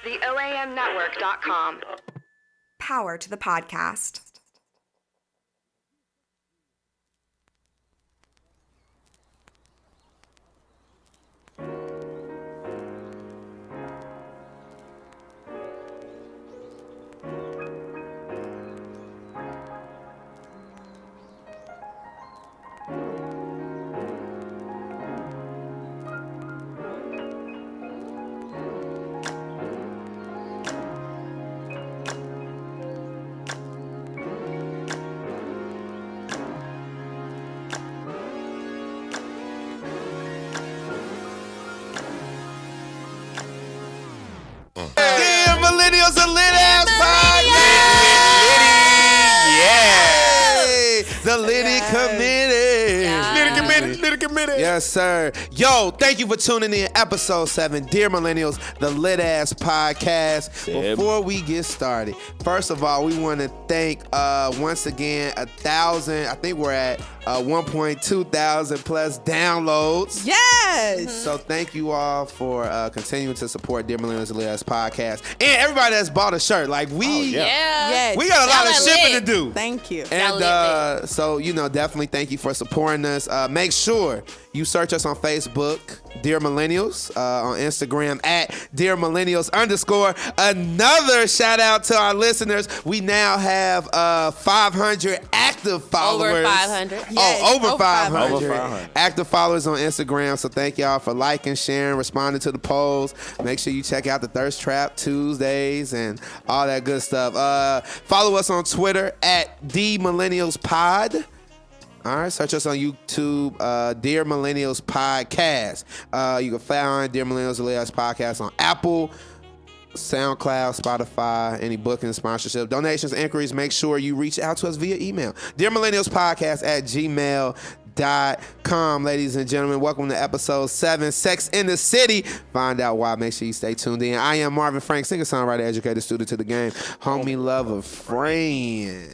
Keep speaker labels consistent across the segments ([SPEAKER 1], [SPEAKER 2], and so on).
[SPEAKER 1] TheOAMNetwork.com. Power to the podcast.
[SPEAKER 2] Millennials a lit ass podcast. Yeah. The Liddy Committee. Liddy Committee. Yes, sir. Yo, thank you for tuning in. Episode 7, Dear Millennials, the lit ass podcast. Before we get started, first of all, we want to thank once again 1,000. I think we're at 1.2 thousand plus downloads.
[SPEAKER 3] Yes.
[SPEAKER 2] So thank you all for continuing to support Dear Millennials, the lit ass podcast, and everybody that's bought a shirt. Like we got a lot of shipping to do.
[SPEAKER 3] Thank you.
[SPEAKER 2] And so definitely thank you for supporting us. Make sure you search us on Facebook, Dear Millennials, on Instagram at Dear Millennials _. Another shout out to our listeners. We now have 500 active followers.
[SPEAKER 4] Over 500.
[SPEAKER 2] Yes, over 500 active followers on Instagram. So thank y'all for liking, sharing, responding to the polls. Make sure you check out the Thirst Trap Tuesdays and all that good stuff. Follow us on Twitter at DMillennialsPod. All right, search us on YouTube, Dear Millennials Podcast. You can find Dear Millennials Podcast on Apple, SoundCloud, Spotify, any booking, sponsorship, donations, inquiries. Make sure you reach out to us via email. Dear Millennials Podcast at gmail.com. Ladies and gentlemen, welcome to episode 7, Sex in the City. Find out why. Make sure you stay tuned in. I am Marvin Frank, singer, songwriter, educator, student to the game, homie, lover, friend.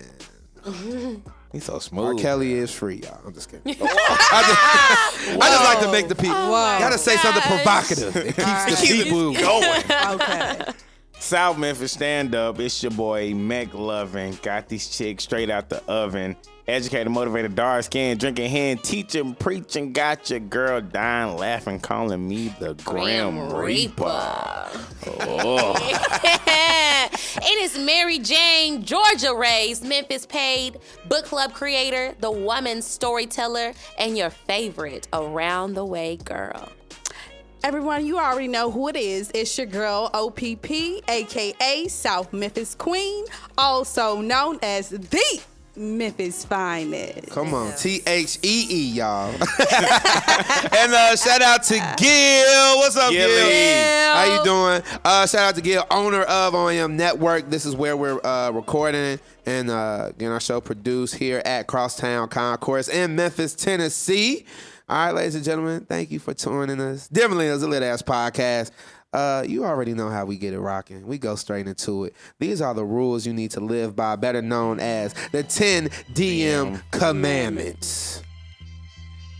[SPEAKER 5] He's so smooth.
[SPEAKER 2] R. Kelly is free, y'all. I'm just kidding. I just like to make the people. Gotta say something provocative. It keeps the people going.
[SPEAKER 3] Okay.
[SPEAKER 5] South Memphis stand up. It's your boy McLovin. Got these chicks straight out the oven. Educated, motivated, dark skin, drinking hand, teaching, preaching. Got your girl dying, laughing, calling me the Grim Reaper. Oh.
[SPEAKER 4] It is Mary Jane, Georgia raised, Memphis paid, book club creator, the woman storyteller, and your favorite around the way girl.
[SPEAKER 3] Everyone, you already know who it is. It's your girl, OPP, a.k.a. South Memphis Queen, also known as the Memphis Finest.
[SPEAKER 2] Come on, THEE, y'all. And shout out to Gil. What's up, Gil? How you doing? Shout out to Gil, owner of OAM Network. This is where we're recording and getting our show produced here at Crosstown Concourse in Memphis, Tennessee. All right, ladies and gentlemen, thank you for tuning us. Dear Millennials, a lit ass podcast. You already know how we get it rocking. We go straight into it. These are the rules you need to live by, better known as the 10 DM Commandments.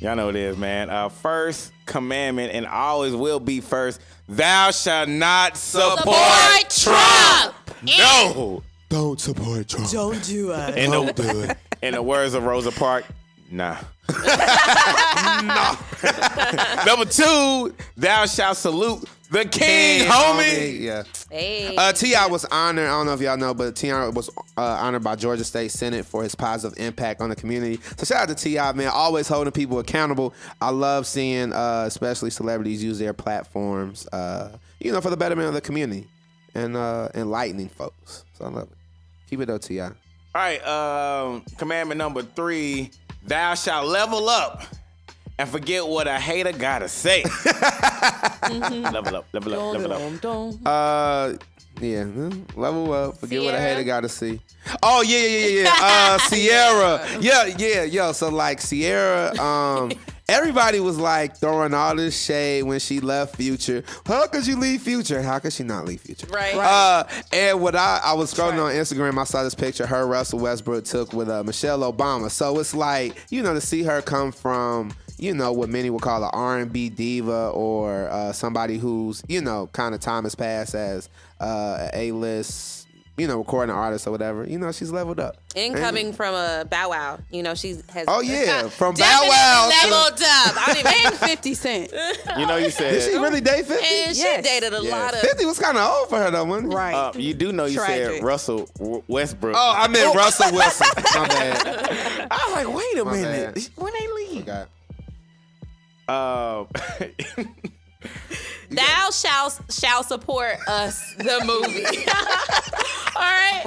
[SPEAKER 5] Y'all know what it is, man. First commandment, and always will be first, thou shalt not support Trump. No.
[SPEAKER 2] Don't support Trump.
[SPEAKER 3] Don't do it.
[SPEAKER 2] Don't do it.
[SPEAKER 5] In the words of Rosa Parks, nah.
[SPEAKER 2] No.
[SPEAKER 5] Number 2, thou shalt salute the king, homie.
[SPEAKER 2] Yeah.
[SPEAKER 4] Hey.
[SPEAKER 2] T.I. was honored. I don't know if y'all know, but T.I. was honored by Georgia State Senate for his positive impact on the community. So shout out to T.I., man. Always holding people accountable. I love seeing especially celebrities use their platforms, for the betterment of the community and enlightening folks. So I love it. Keep it up, T.I.
[SPEAKER 5] All right, commandment number 3, thou shalt level up and forget what a hater gotta say. Level up.
[SPEAKER 2] Yeah, level up. Forget what I hater gotta see. Oh yeah. Sierra. Yeah. So like Sierra, everybody was like throwing all this shade when she left Future. How could you leave Future? How could she not leave Future?
[SPEAKER 4] Right.
[SPEAKER 2] And what I was scrolling on Instagram, I saw this picture her Russell Westbrook took with Michelle Obama. So it's like, to see her come from, what many would call an R&B diva or somebody who's, kind of time has passed as A-list, recording artist or whatever. She's leveled up.
[SPEAKER 4] Incoming from a Bow Wow. She has.
[SPEAKER 2] Oh, yeah. From Bow Wow.
[SPEAKER 4] Leveled up. I mean,
[SPEAKER 3] And 50 Cent.
[SPEAKER 5] You said.
[SPEAKER 2] Did she really date 50?
[SPEAKER 4] and she dated a lot of.
[SPEAKER 2] 50 was kind of old for her, though, wasn't it?
[SPEAKER 3] Right.
[SPEAKER 5] You do know you
[SPEAKER 3] Tragic.
[SPEAKER 5] said Russell Westbrook.
[SPEAKER 2] Oh, I meant Russell Wilson. My bad.
[SPEAKER 5] I was like, wait a
[SPEAKER 2] My
[SPEAKER 5] minute.
[SPEAKER 2] bad.
[SPEAKER 5] When they leave?
[SPEAKER 2] Forgot.
[SPEAKER 4] Thou shall support us, the movie. All right.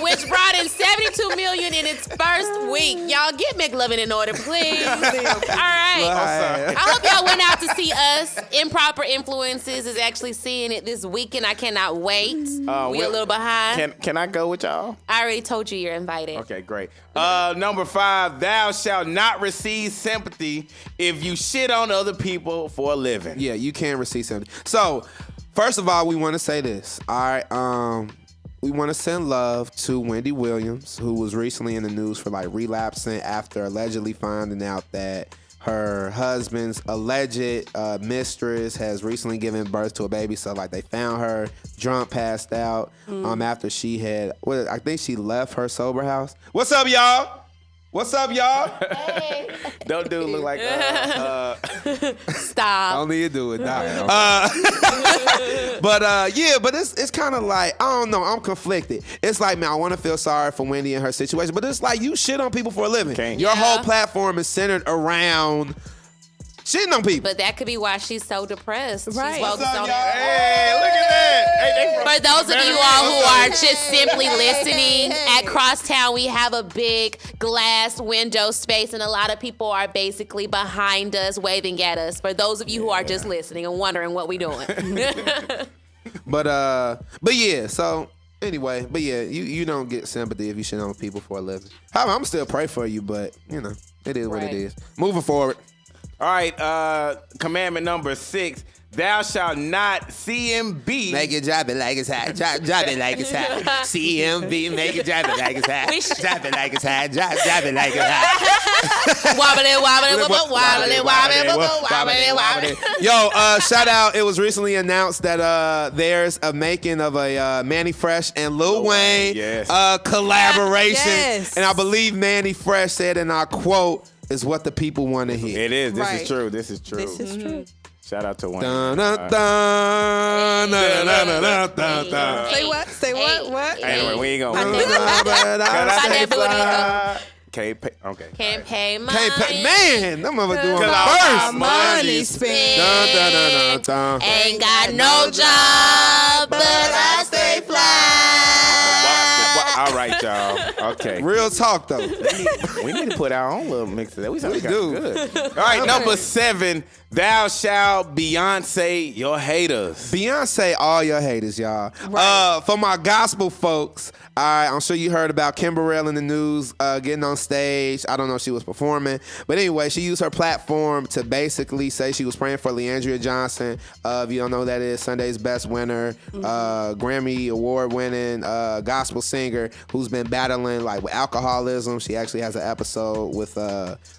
[SPEAKER 4] Which brought in $72 million in its first week. Y'all get McLovin in order, please. All right. I hope y'all went out to see us. Improper Influences is actually seeing it this weekend. I cannot wait. We a little behind.
[SPEAKER 5] Can I go with y'all?
[SPEAKER 4] I already told you you're invited.
[SPEAKER 5] Okay, great. Number 5, thou shalt not receive sympathy if you shit on other people for a living.
[SPEAKER 2] Yeah, you can receive something. So, first of all, we want to say this. All right. We want to send love to Wendy Williams, who was recently in the news for relapsing after allegedly finding out that her husband's alleged mistress has recently given birth to a baby. So they found her drunk, passed out after she had, I think she left her sober house. What's up, y'all? What's up, y'all?
[SPEAKER 4] Hey.
[SPEAKER 5] Don't do it look like
[SPEAKER 4] Stop.
[SPEAKER 2] Only you do it, Doc. But it's kind of like, I don't know, I'm conflicted. It's like, man, I want to feel sorry for Wendy and her situation, but it's like you shit on people for a living.
[SPEAKER 5] Okay.
[SPEAKER 2] Your whole platform is centered around shitting on people.
[SPEAKER 4] But that could be why she's so depressed.
[SPEAKER 3] Right.
[SPEAKER 4] She's focused on
[SPEAKER 5] Hey, look at that.
[SPEAKER 4] For those of you all who are just simply listening, at Crosstown we have a big glass window space and a lot of people are basically behind us waving at us. For those of you who are just listening and wondering what we doing.
[SPEAKER 2] But yeah, so anyway, you don't get sympathy if you shit on people for a living. I'm still pray for you, but it is what it
[SPEAKER 4] Right.
[SPEAKER 2] is. Moving forward.
[SPEAKER 5] All right, commandment number 6. Thou shalt not CMB.
[SPEAKER 2] Make it drop it like it's hot. Drop it like it's hot. CMB, make it drop it like it's hot. Drop it like it's hot. Drop it like it's hot.
[SPEAKER 4] wobbly, wobbly.
[SPEAKER 2] Yo, shout out. It was recently announced that there's a making of a Manny Fresh and Lil Wayne
[SPEAKER 5] yes.
[SPEAKER 2] collaboration.
[SPEAKER 3] Yes.
[SPEAKER 2] And I believe Manny Fresh said, and I quote, is what the people want to hear.
[SPEAKER 5] It is. This
[SPEAKER 3] Right.
[SPEAKER 5] is true. This is true.
[SPEAKER 3] This is true.
[SPEAKER 5] Shout out to one.
[SPEAKER 2] Dun, dun, dun, dun, dun, dun, dun, dun, dun.
[SPEAKER 3] Say what? Say what? What?
[SPEAKER 5] Anyway, we ain't gonna.
[SPEAKER 2] Dun,
[SPEAKER 5] Can
[SPEAKER 2] dun, dun,
[SPEAKER 5] I
[SPEAKER 2] dun,
[SPEAKER 5] say
[SPEAKER 4] that booty
[SPEAKER 5] fly? Can't pay. Okay.
[SPEAKER 4] Can't pay money.
[SPEAKER 2] Can't pay, man, them mother doing
[SPEAKER 5] Cause
[SPEAKER 2] the
[SPEAKER 5] all
[SPEAKER 2] first.
[SPEAKER 5] my
[SPEAKER 3] Money spent.
[SPEAKER 2] Dun, dun, dun, dun, dun.
[SPEAKER 4] Ain't got no job, but I stay fly.
[SPEAKER 5] All right, y'all. Okay.
[SPEAKER 2] Real talk though.
[SPEAKER 5] We need to put our own little mix of that. We sound
[SPEAKER 2] We
[SPEAKER 5] kinda
[SPEAKER 2] do.
[SPEAKER 5] good. All right, number 7. Thou shalt Beyonce your haters.
[SPEAKER 2] Beyonce, all your haters, y'all. For my gospel folks, all right, I'm sure you heard about Kimberell in the news getting on stage. I don't know if she was performing, but anyway, she used her platform to basically say she was praying for Leandria Johnson. If you don't know who that is, Sunday's Best winner, Grammy Award winning gospel singer who's been battling with alcoholism. She actually has an episode with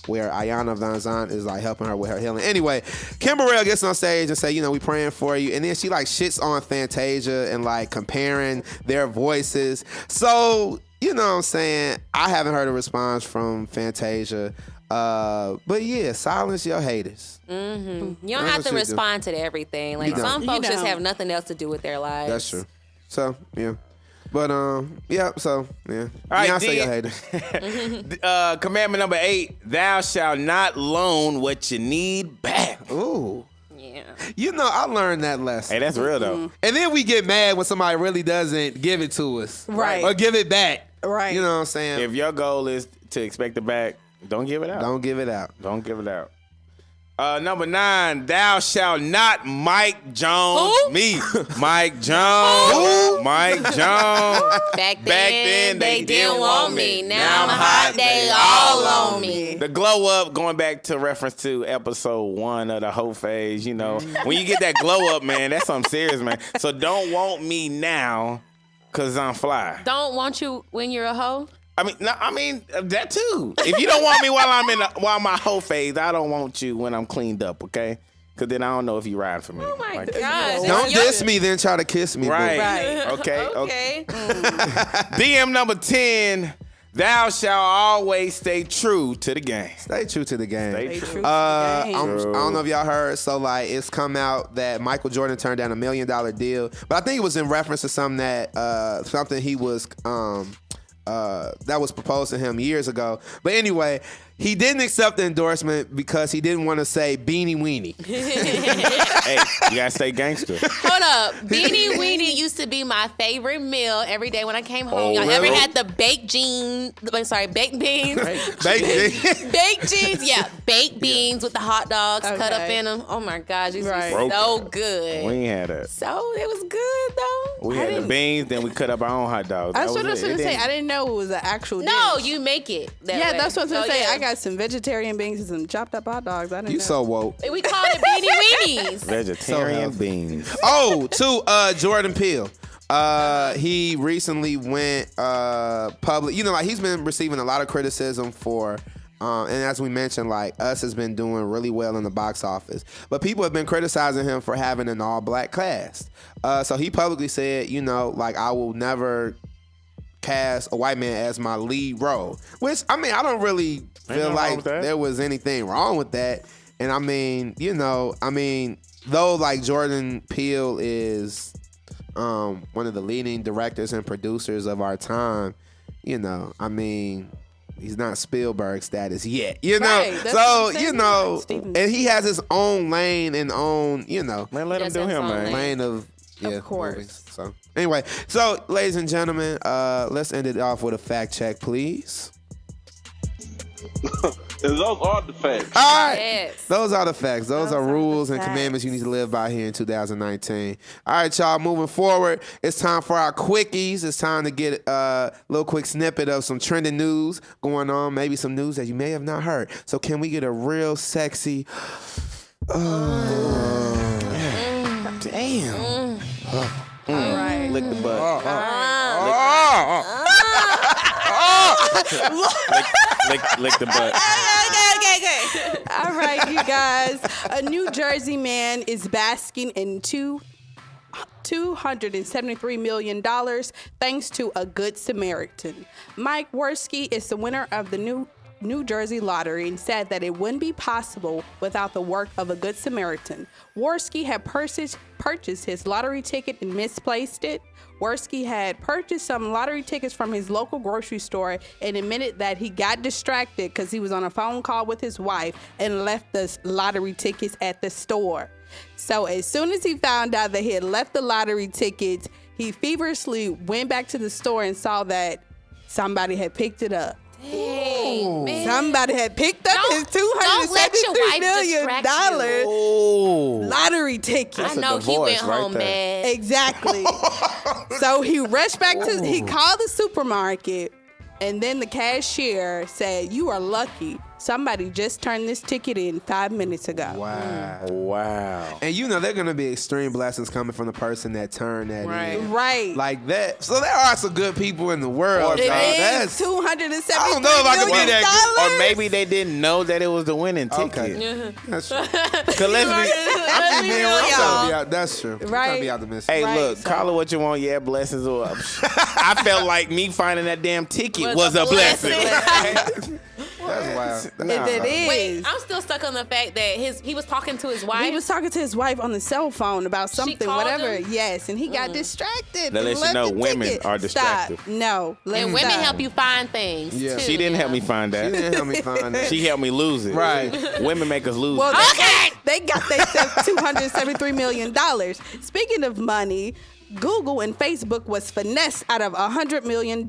[SPEAKER 2] where Ayana Van Zandt is helping her with her healing. Anyway, Kimberell gets on stage and say, we praying for you, and then she shits on Fantasia and comparing their voices. So, you know what I'm saying? I haven't heard a response from Fantasia. But yeah, silence your haters.
[SPEAKER 4] Mm-hmm. You don't
[SPEAKER 2] That's
[SPEAKER 4] have
[SPEAKER 2] what
[SPEAKER 4] to
[SPEAKER 2] you
[SPEAKER 4] respond to everything. Some
[SPEAKER 3] You
[SPEAKER 4] folks just
[SPEAKER 3] don't.
[SPEAKER 4] have nothing else to do with their lives.
[SPEAKER 2] That's true. So, yeah. But, yeah, so, yeah.
[SPEAKER 5] All right,
[SPEAKER 2] Beyonce,
[SPEAKER 5] D-
[SPEAKER 2] your haters.
[SPEAKER 5] Commandment number 8. Thou shalt not loan what you need back.
[SPEAKER 2] Ooh.
[SPEAKER 4] Yeah.
[SPEAKER 2] I learned that lesson.
[SPEAKER 5] Hey, that's real though.
[SPEAKER 2] And then we get mad when somebody really doesn't give it to us.
[SPEAKER 3] Right.
[SPEAKER 2] Or give it back.
[SPEAKER 3] Right.
[SPEAKER 2] You know what I'm saying?
[SPEAKER 5] If your goal is to expect it back, don't give it out.
[SPEAKER 2] Don't give it out.
[SPEAKER 5] Don't give it out. Number 9, thou shalt not Mike Jones
[SPEAKER 4] Who?
[SPEAKER 5] me. Mike Jones. Mike Jones.
[SPEAKER 4] Back then, they didn't want me. Now I'm hot, they all on me.
[SPEAKER 5] The glow up, going back to reference to episode 1 of the whole phase, you know, when you get that glow up, man, that's something serious, man. So don't want me now, cause I'm fly.
[SPEAKER 4] Don't want you when you're a hoe?
[SPEAKER 5] I mean that too. If you don't want me while my whole phase, I don't want you when I'm cleaned up, okay? Cause then I don't know if you ride for me.
[SPEAKER 4] Oh my
[SPEAKER 5] Like,
[SPEAKER 4] gosh.
[SPEAKER 2] Don't diss me, then try to kiss me.
[SPEAKER 5] Right.
[SPEAKER 2] Boo.
[SPEAKER 5] Okay.
[SPEAKER 4] Okay.
[SPEAKER 5] DM number 10. Thou shalt always stay true to the game.
[SPEAKER 2] Stay true to the game.
[SPEAKER 5] Stay true.
[SPEAKER 2] I don't know if y'all heard. So like, it's come out that Michael Jordan turned down $1 million deal, but I think it was in reference to something that something he was that was proposed to him years ago. But anyway, he didn't accept the endorsement because he didn't want to say beanie weenie.
[SPEAKER 5] Hey, you gotta stay gangster.
[SPEAKER 4] Hold up. Beanie Weenie used to be my favorite meal every day when I came home.
[SPEAKER 5] Oh,
[SPEAKER 4] Y'all
[SPEAKER 5] really?
[SPEAKER 4] ever had the baked beans?
[SPEAKER 2] Baked
[SPEAKER 4] Baked jeans, yeah. Baked beans with the hot dogs cut up
[SPEAKER 3] Okay.
[SPEAKER 4] in them. Oh my gosh, these
[SPEAKER 3] Right.
[SPEAKER 4] were so good.
[SPEAKER 5] We ain't had that.
[SPEAKER 4] So it was good though.
[SPEAKER 5] We had the beans, then we cut up our own hot dogs.
[SPEAKER 3] That's
[SPEAKER 5] That
[SPEAKER 3] what I was
[SPEAKER 5] it.
[SPEAKER 3] going to
[SPEAKER 5] It
[SPEAKER 3] say.
[SPEAKER 5] didn't-
[SPEAKER 3] I didn't know it was an actual
[SPEAKER 4] No,
[SPEAKER 3] dish.
[SPEAKER 4] you make it. That
[SPEAKER 3] Yeah,
[SPEAKER 4] way.
[SPEAKER 3] that's what I was going to
[SPEAKER 4] So,
[SPEAKER 3] say.
[SPEAKER 4] yeah.
[SPEAKER 3] I got some vegetarian beans and some chopped up hot dogs. I didn't
[SPEAKER 2] You
[SPEAKER 3] know.
[SPEAKER 2] so woke.
[SPEAKER 4] We called it Beanie Weenies.
[SPEAKER 5] Vegetarian
[SPEAKER 2] healthy.
[SPEAKER 5] beans.
[SPEAKER 2] Oh, to Jordan Peele. He recently went public. You know, like he's been receiving a lot of criticism for, and as we mentioned, like Us has been doing really well in the box office. But people have been criticizing him for having an all-black cast. So he publicly said, you know, like I will never cast a white man as my lead role. Which, I mean, I don't really feel
[SPEAKER 5] nothing wrong
[SPEAKER 2] like
[SPEAKER 5] with that.
[SPEAKER 2] there was anything wrong with that. And I mean, you know, though like Jordan Peele is one of the leading directors and producers of our time, you know, I mean, he's not Spielberg status yet, you know.
[SPEAKER 3] Right, that's
[SPEAKER 2] So,
[SPEAKER 3] what I'm saying.
[SPEAKER 2] you know,
[SPEAKER 3] Right, Steven.
[SPEAKER 2] and he has his own lane and own, you know,
[SPEAKER 5] Man, let him
[SPEAKER 4] Yes,
[SPEAKER 5] do
[SPEAKER 4] that's
[SPEAKER 5] him,
[SPEAKER 4] all
[SPEAKER 5] man.
[SPEAKER 4] lane.
[SPEAKER 2] lane of
[SPEAKER 3] course.
[SPEAKER 2] movies. So anyway, so ladies and gentlemen, let's end it off with a fact check, please.
[SPEAKER 6] And those are the facts.
[SPEAKER 2] All right.
[SPEAKER 4] Yes.
[SPEAKER 2] Those are the facts. Those are
[SPEAKER 3] are the
[SPEAKER 2] rules and
[SPEAKER 3] facts.
[SPEAKER 2] commandments you need to live by here in 2019. All right, y'all, moving forward, it's time for our quickies. It's time to get a little quick snippet of some trending news going on, maybe some news that you may have not heard. So can we get a real sexy...
[SPEAKER 5] Damn.
[SPEAKER 3] All right.
[SPEAKER 5] Lick the butt. Lick the butt.
[SPEAKER 4] Okay.
[SPEAKER 3] All right, you guys. A New Jersey man is basking in $273 million thanks to a Good Samaritan. Mike Worski is the winner of the New Jersey lottery and said that it wouldn't be possible without the work of a Good Samaritan. Worski had purchased his lottery ticket and misplaced it. Worski had purchased some lottery tickets from his local grocery store and admitted that he got distracted because he was on a phone call with his wife and left the lottery tickets at the store. So as soon as he found out that he had left the lottery tickets, he feverishly went back to the store and saw that somebody had picked it up.
[SPEAKER 4] Dang, man.
[SPEAKER 3] Somebody had picked up his
[SPEAKER 4] Don't let your
[SPEAKER 3] $273
[SPEAKER 4] wife
[SPEAKER 3] million
[SPEAKER 4] distract you.
[SPEAKER 5] Oh.
[SPEAKER 3] lottery ticket.
[SPEAKER 4] I know he
[SPEAKER 5] divorce
[SPEAKER 4] went
[SPEAKER 5] right
[SPEAKER 4] home
[SPEAKER 5] there.
[SPEAKER 4] mad.
[SPEAKER 3] Exactly. So he rushed back he called the supermarket, and then the cashier said, "You are lucky. Somebody just turned this ticket in 5 minutes ago."
[SPEAKER 5] Wow.
[SPEAKER 2] And you know they're gonna be extreme blessings coming from the person that turned that in.
[SPEAKER 3] Right.
[SPEAKER 2] Like that. So there are some good people in the world.
[SPEAKER 3] It
[SPEAKER 2] dog.
[SPEAKER 3] is
[SPEAKER 2] That's
[SPEAKER 3] $273
[SPEAKER 2] I don't know if I could be
[SPEAKER 3] million.
[SPEAKER 2] that
[SPEAKER 5] Or maybe they didn't know that it was the winning ticket.
[SPEAKER 2] okay. That's true.
[SPEAKER 5] 'Cause let's be,
[SPEAKER 2] I'm being real. I'm trying to
[SPEAKER 3] y'all.
[SPEAKER 2] be out. That's true. I'm trying to be
[SPEAKER 3] Right.
[SPEAKER 2] optimistic.
[SPEAKER 5] hey,
[SPEAKER 3] Right,
[SPEAKER 5] look,
[SPEAKER 3] so-
[SPEAKER 5] call it what you want. Yeah, blessings or I felt like me finding that damn ticket was a blessing.
[SPEAKER 2] That's wild.
[SPEAKER 3] It is.
[SPEAKER 4] Wait, I'm still stuck on the fact that he was talking to his wife.
[SPEAKER 3] He was talking to his wife on the cell phone about something,
[SPEAKER 4] called whatever.
[SPEAKER 3] him? Yes, and he got distracted.
[SPEAKER 5] That
[SPEAKER 3] and
[SPEAKER 5] lets you
[SPEAKER 3] left
[SPEAKER 5] know
[SPEAKER 3] the
[SPEAKER 5] women
[SPEAKER 3] ticket.
[SPEAKER 5] are distracted.
[SPEAKER 3] Stop. No. Let's
[SPEAKER 4] and women
[SPEAKER 3] stop.
[SPEAKER 4] help you find things.
[SPEAKER 2] Yeah.
[SPEAKER 4] too,
[SPEAKER 5] She didn't
[SPEAKER 4] you
[SPEAKER 5] help
[SPEAKER 4] know?
[SPEAKER 5] me find
[SPEAKER 2] She
[SPEAKER 5] that.
[SPEAKER 2] didn't help me find that.
[SPEAKER 5] She helped me lose it.
[SPEAKER 2] Right.
[SPEAKER 5] Women make us lose.
[SPEAKER 3] Well,
[SPEAKER 5] it.
[SPEAKER 4] Okay.
[SPEAKER 3] they got their $273 million. Speaking of money, Google and Facebook was finessed out of $100 million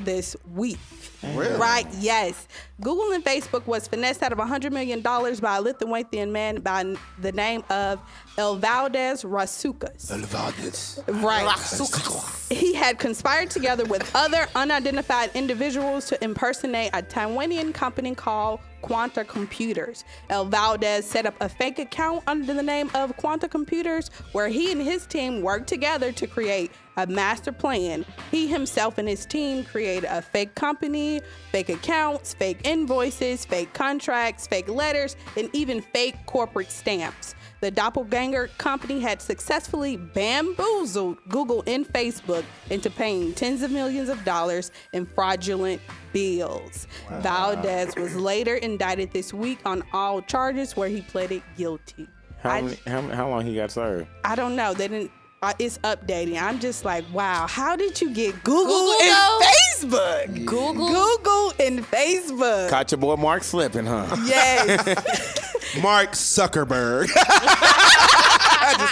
[SPEAKER 3] this week.
[SPEAKER 2] Really?
[SPEAKER 3] Right, yes. Google and Facebook was finessed out of $100 million by a Lithuanian man by the name of Valdes Rasukas. Right. He had conspired together with other unidentified individuals to impersonate a Taiwanian company called Quanta Computers. Valdez set up a fake account under the name of Quanta Computers where he and his team worked together to create a master plan. He himself and his team created a fake company, fake accounts, fake invoices, fake contracts, fake letters, and even fake corporate stamps. The doppelganger company had successfully bamboozled Google and Facebook into paying tens of millions of dollars in fraudulent bills. Wow. Valdez was later indicted this week on all charges where he pleaded guilty.
[SPEAKER 5] How long he got served?
[SPEAKER 3] I don't know. They didn't. It's updating. I'm just like, wow. How did you get Google and Facebook? Google and Facebook.
[SPEAKER 5] Caught your boy Mark slipping, huh?
[SPEAKER 3] Yes.
[SPEAKER 2] Mark Zuckerberg.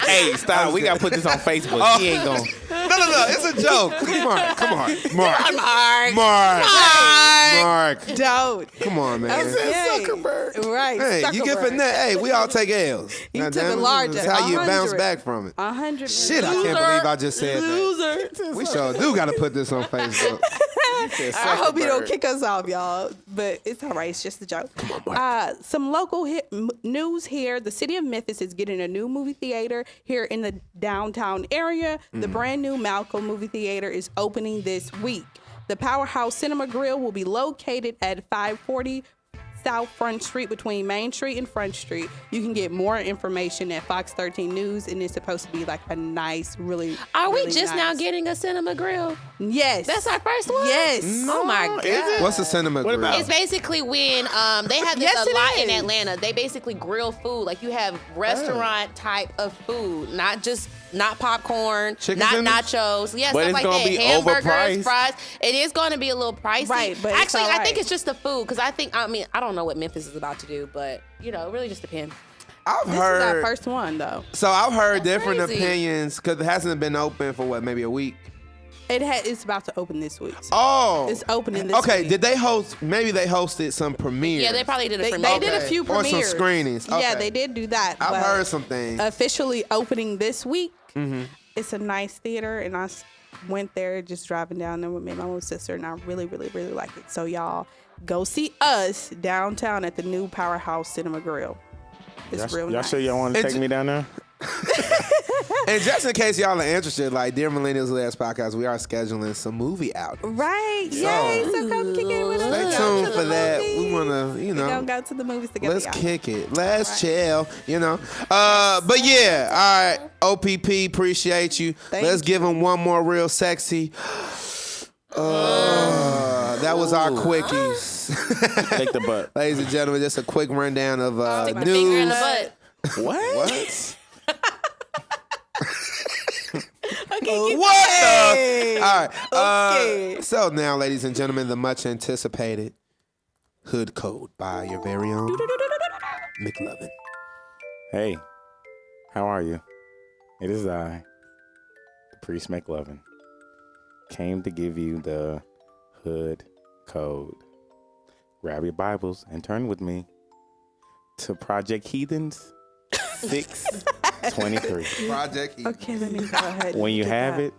[SPEAKER 5] Hey, stop. We got to put this on Facebook. He ain't going.
[SPEAKER 2] No. It's a joke. Come on. Mark.
[SPEAKER 3] Don't.
[SPEAKER 2] Come on, man.
[SPEAKER 3] Zuckerberg. Right.
[SPEAKER 2] Hey,
[SPEAKER 3] Zuckerberg.
[SPEAKER 2] you get finesse. Hey, we all take L's.
[SPEAKER 3] He took a larger.
[SPEAKER 2] That's how you bounce back from it.
[SPEAKER 3] 100.
[SPEAKER 2] Shit, I can't believe I just said that. We sure do got to put this on Facebook.
[SPEAKER 3] I hope you don't kick us off, y'all. But it's all right. It's just a joke.
[SPEAKER 2] Come on, Mark.
[SPEAKER 3] Some local news here. The city of Memphis is getting a new movie theater here in the downtown area. The brand new Malcolm movie theater is opening this week. The Powerhouse Cinema Grill will be located at 540 South Front Street between Main Street and Front Street. You can get more information at Fox 13 News, and it's supposed to be like a nice, really.
[SPEAKER 4] Are we
[SPEAKER 3] really
[SPEAKER 4] just
[SPEAKER 3] nice.
[SPEAKER 4] now getting a cinema grill?
[SPEAKER 3] Yes.
[SPEAKER 4] That's our first one?
[SPEAKER 3] Yes.
[SPEAKER 4] Oh my God.
[SPEAKER 2] What's a cinema grill?
[SPEAKER 5] about-
[SPEAKER 4] It's basically when they have this
[SPEAKER 3] Yes,
[SPEAKER 4] a
[SPEAKER 3] it
[SPEAKER 4] lot in
[SPEAKER 3] is.
[SPEAKER 4] Atlanta. They basically grill food. Like you have restaurant type of food, not popcorn,
[SPEAKER 2] Chicken
[SPEAKER 4] not
[SPEAKER 2] tenders?
[SPEAKER 4] nachos. Yeah,
[SPEAKER 5] But
[SPEAKER 4] stuff
[SPEAKER 5] it's
[SPEAKER 4] like
[SPEAKER 5] gonna
[SPEAKER 4] that.
[SPEAKER 5] be
[SPEAKER 4] Hamburgers,
[SPEAKER 5] overpriced.
[SPEAKER 4] fries. It is going to be a little pricey.
[SPEAKER 3] Right, but it's
[SPEAKER 4] actually,
[SPEAKER 3] all
[SPEAKER 4] I think
[SPEAKER 3] right.
[SPEAKER 4] it's just the food because I don't know what Memphis is about to do, but it really just depends.
[SPEAKER 2] I've
[SPEAKER 3] This is our
[SPEAKER 2] heard.
[SPEAKER 3] first one, though.
[SPEAKER 2] So I've heard
[SPEAKER 4] That's
[SPEAKER 2] different
[SPEAKER 4] crazy.
[SPEAKER 2] opinions because it hasn't been open for maybe a week.
[SPEAKER 3] It's about to open this week.
[SPEAKER 2] Oh,
[SPEAKER 3] It's opening this
[SPEAKER 2] okay.
[SPEAKER 3] week.
[SPEAKER 2] Did they host? Maybe they hosted some premieres.
[SPEAKER 4] Yeah, they probably did a
[SPEAKER 3] They
[SPEAKER 4] premiere.
[SPEAKER 3] did a few
[SPEAKER 2] Or some
[SPEAKER 3] premieres.
[SPEAKER 2] screenings.
[SPEAKER 3] Yeah,
[SPEAKER 2] Okay.
[SPEAKER 3] they did do that.
[SPEAKER 2] I've
[SPEAKER 3] but
[SPEAKER 2] heard some things.
[SPEAKER 3] Officially opening this week.
[SPEAKER 2] Mm-hmm.
[SPEAKER 3] It's a nice theater, and I went there just driving down there with me and my little sister, and I really, really, really like it. So y'all go see us downtown at the new Powerhouse Cinema Grill. It's real
[SPEAKER 5] Y'all
[SPEAKER 3] nice.
[SPEAKER 5] sure y'all want to
[SPEAKER 2] It's-
[SPEAKER 5] take me down there?
[SPEAKER 2] And just in case y'all are interested, like Dear Millennials Last Podcast, we are scheduling some movie out.
[SPEAKER 3] Right. Yay. So come kick it with us.
[SPEAKER 2] Stay
[SPEAKER 3] Go
[SPEAKER 2] tuned
[SPEAKER 3] to
[SPEAKER 2] for
[SPEAKER 3] the
[SPEAKER 2] that.
[SPEAKER 3] movies.
[SPEAKER 2] We wanna,
[SPEAKER 3] We gonna go to the movies together.
[SPEAKER 2] let's
[SPEAKER 3] y'all.
[SPEAKER 2] kick it. Let's chill, But yeah, all right. OPP, appreciate you.
[SPEAKER 3] Thank
[SPEAKER 2] Let's
[SPEAKER 3] you.
[SPEAKER 2] give them one more real sexy. That was our quickies.
[SPEAKER 5] Take the butt.
[SPEAKER 2] Ladies and gentlemen, just a quick rundown of
[SPEAKER 4] Stick my finger in the
[SPEAKER 2] news.
[SPEAKER 4] butt.
[SPEAKER 2] What?
[SPEAKER 3] Okay.
[SPEAKER 2] What the? All right.
[SPEAKER 3] Okay.
[SPEAKER 2] So now, ladies and gentlemen, the much anticipated Hood Code by your very own McLovin.
[SPEAKER 5] Hey, how are you? It is I, the priest McLovin, came to give you the Hood Code. Grab your Bibles and turn with me to Project Heathens 6:23.
[SPEAKER 2] Project.
[SPEAKER 3] Okay, let me go ahead.
[SPEAKER 5] When you
[SPEAKER 3] and
[SPEAKER 5] have
[SPEAKER 3] get
[SPEAKER 5] it,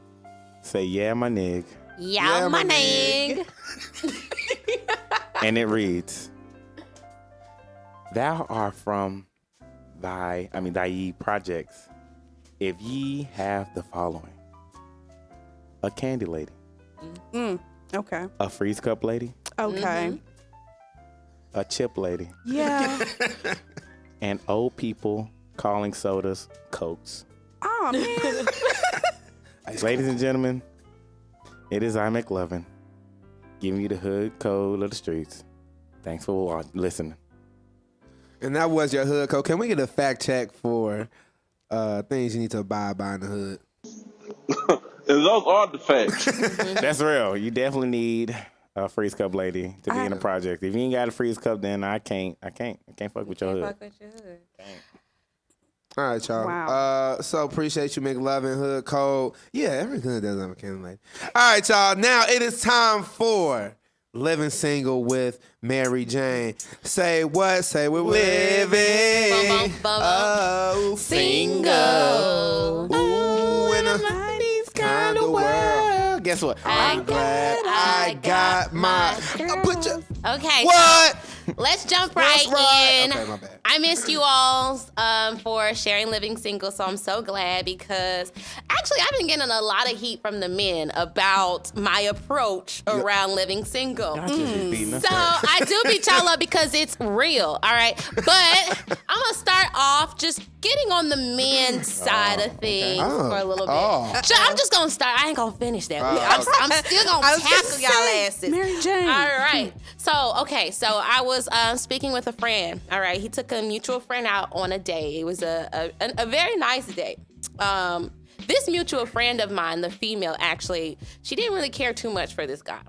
[SPEAKER 5] say, yeah, my nig.
[SPEAKER 4] Yeah, my nigga.
[SPEAKER 5] And it reads, Thou art from thy ye projects, if ye have the following. A candy lady,
[SPEAKER 3] that. Okay.
[SPEAKER 5] a freeze cup lady,
[SPEAKER 3] Okay.
[SPEAKER 5] a chip lady,
[SPEAKER 3] Yeah.
[SPEAKER 5] and old people calling sodas Cokes.
[SPEAKER 3] Oh man.
[SPEAKER 5] Ladies and gentlemen, it is I, McLovin, giving you the Hood Code of the streets. Thanks for listening.
[SPEAKER 2] And that was your Hood Code. Can we get a fact check for things you need to abide by in the hood?
[SPEAKER 6] And those are the facts.
[SPEAKER 5] That's real. You definitely need a freeze cup lady to be in a project. If you ain't got a freeze cup, then I can't fuck with your hood.
[SPEAKER 2] All right, y'all.
[SPEAKER 3] Wow.
[SPEAKER 2] So appreciate you, McLovin, Hood Code. Yeah, every hood does have a candy lady. All right, y'all. Now it is time for living single with Mary Jane. Say what? Say we're living.
[SPEAKER 4] Bum, bum, bum.
[SPEAKER 2] Oh,
[SPEAKER 4] Single.
[SPEAKER 2] Ooh, in a
[SPEAKER 5] Nice kind of world. Guess what?
[SPEAKER 2] I'm glad I got my. Put your,
[SPEAKER 4] Okay.
[SPEAKER 2] what?
[SPEAKER 4] Let's jump
[SPEAKER 2] That's
[SPEAKER 4] right
[SPEAKER 2] right.
[SPEAKER 4] in.
[SPEAKER 2] Okay, my bad.
[SPEAKER 4] I missed you all for sharing living single, so I'm so glad because actually I've been getting a lot of heat from the men about my approach around living single.
[SPEAKER 5] I just be beating us
[SPEAKER 4] So
[SPEAKER 5] up.
[SPEAKER 4] I do beat y'all up because it's real, all right? But I'm going to start off just getting on the men's side of things for a little bit.
[SPEAKER 2] Oh.
[SPEAKER 4] So I'm just going to start. I ain't going to finish that. I'm still going
[SPEAKER 3] I
[SPEAKER 4] to
[SPEAKER 3] was gonna
[SPEAKER 4] tackle y'all
[SPEAKER 3] say,
[SPEAKER 4] asses.
[SPEAKER 3] Mary Jane.
[SPEAKER 4] All right. So I was speaking with a friend. All right. He took a mutual friend out on a date. It was a very nice date. This mutual friend of mine, the female, actually, she didn't really care too much for this guy,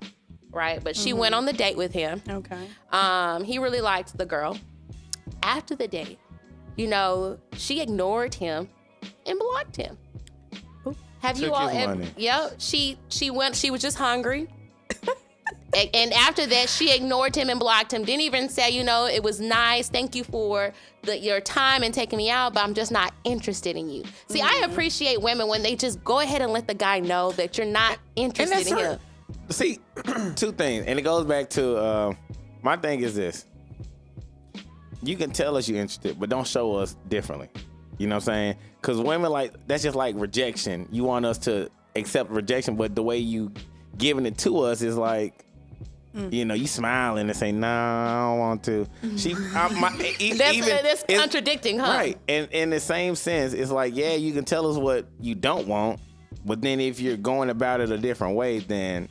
[SPEAKER 4] right? But she went on the date with him.
[SPEAKER 3] Okay.
[SPEAKER 4] He really liked the girl. After the date, she ignored him and blocked him. Have you
[SPEAKER 5] Took
[SPEAKER 4] all
[SPEAKER 5] his
[SPEAKER 4] ever?
[SPEAKER 5] money.
[SPEAKER 4] Yep. She went. She was just hungry. And after that, she ignored him and blocked him. Didn't even say, it was nice. Thank you for your time and taking me out, but I'm just not interested in you. See, I appreciate women when they just go ahead and let the guy know that you're not interested in him.
[SPEAKER 5] See, two things, and it goes back to my thing is this: you can tell us you're interested, but don't show us differently. You know what I'm saying? Because women that's just like rejection. You want us to accept rejection, but the way you giving it to us is like. You smiling and say, "No, I don't want to."
[SPEAKER 4] That's contradicting, huh?
[SPEAKER 5] Right. And in the same sense, it's like, yeah, you can tell us what you don't want, but then if you're going about it a different way, then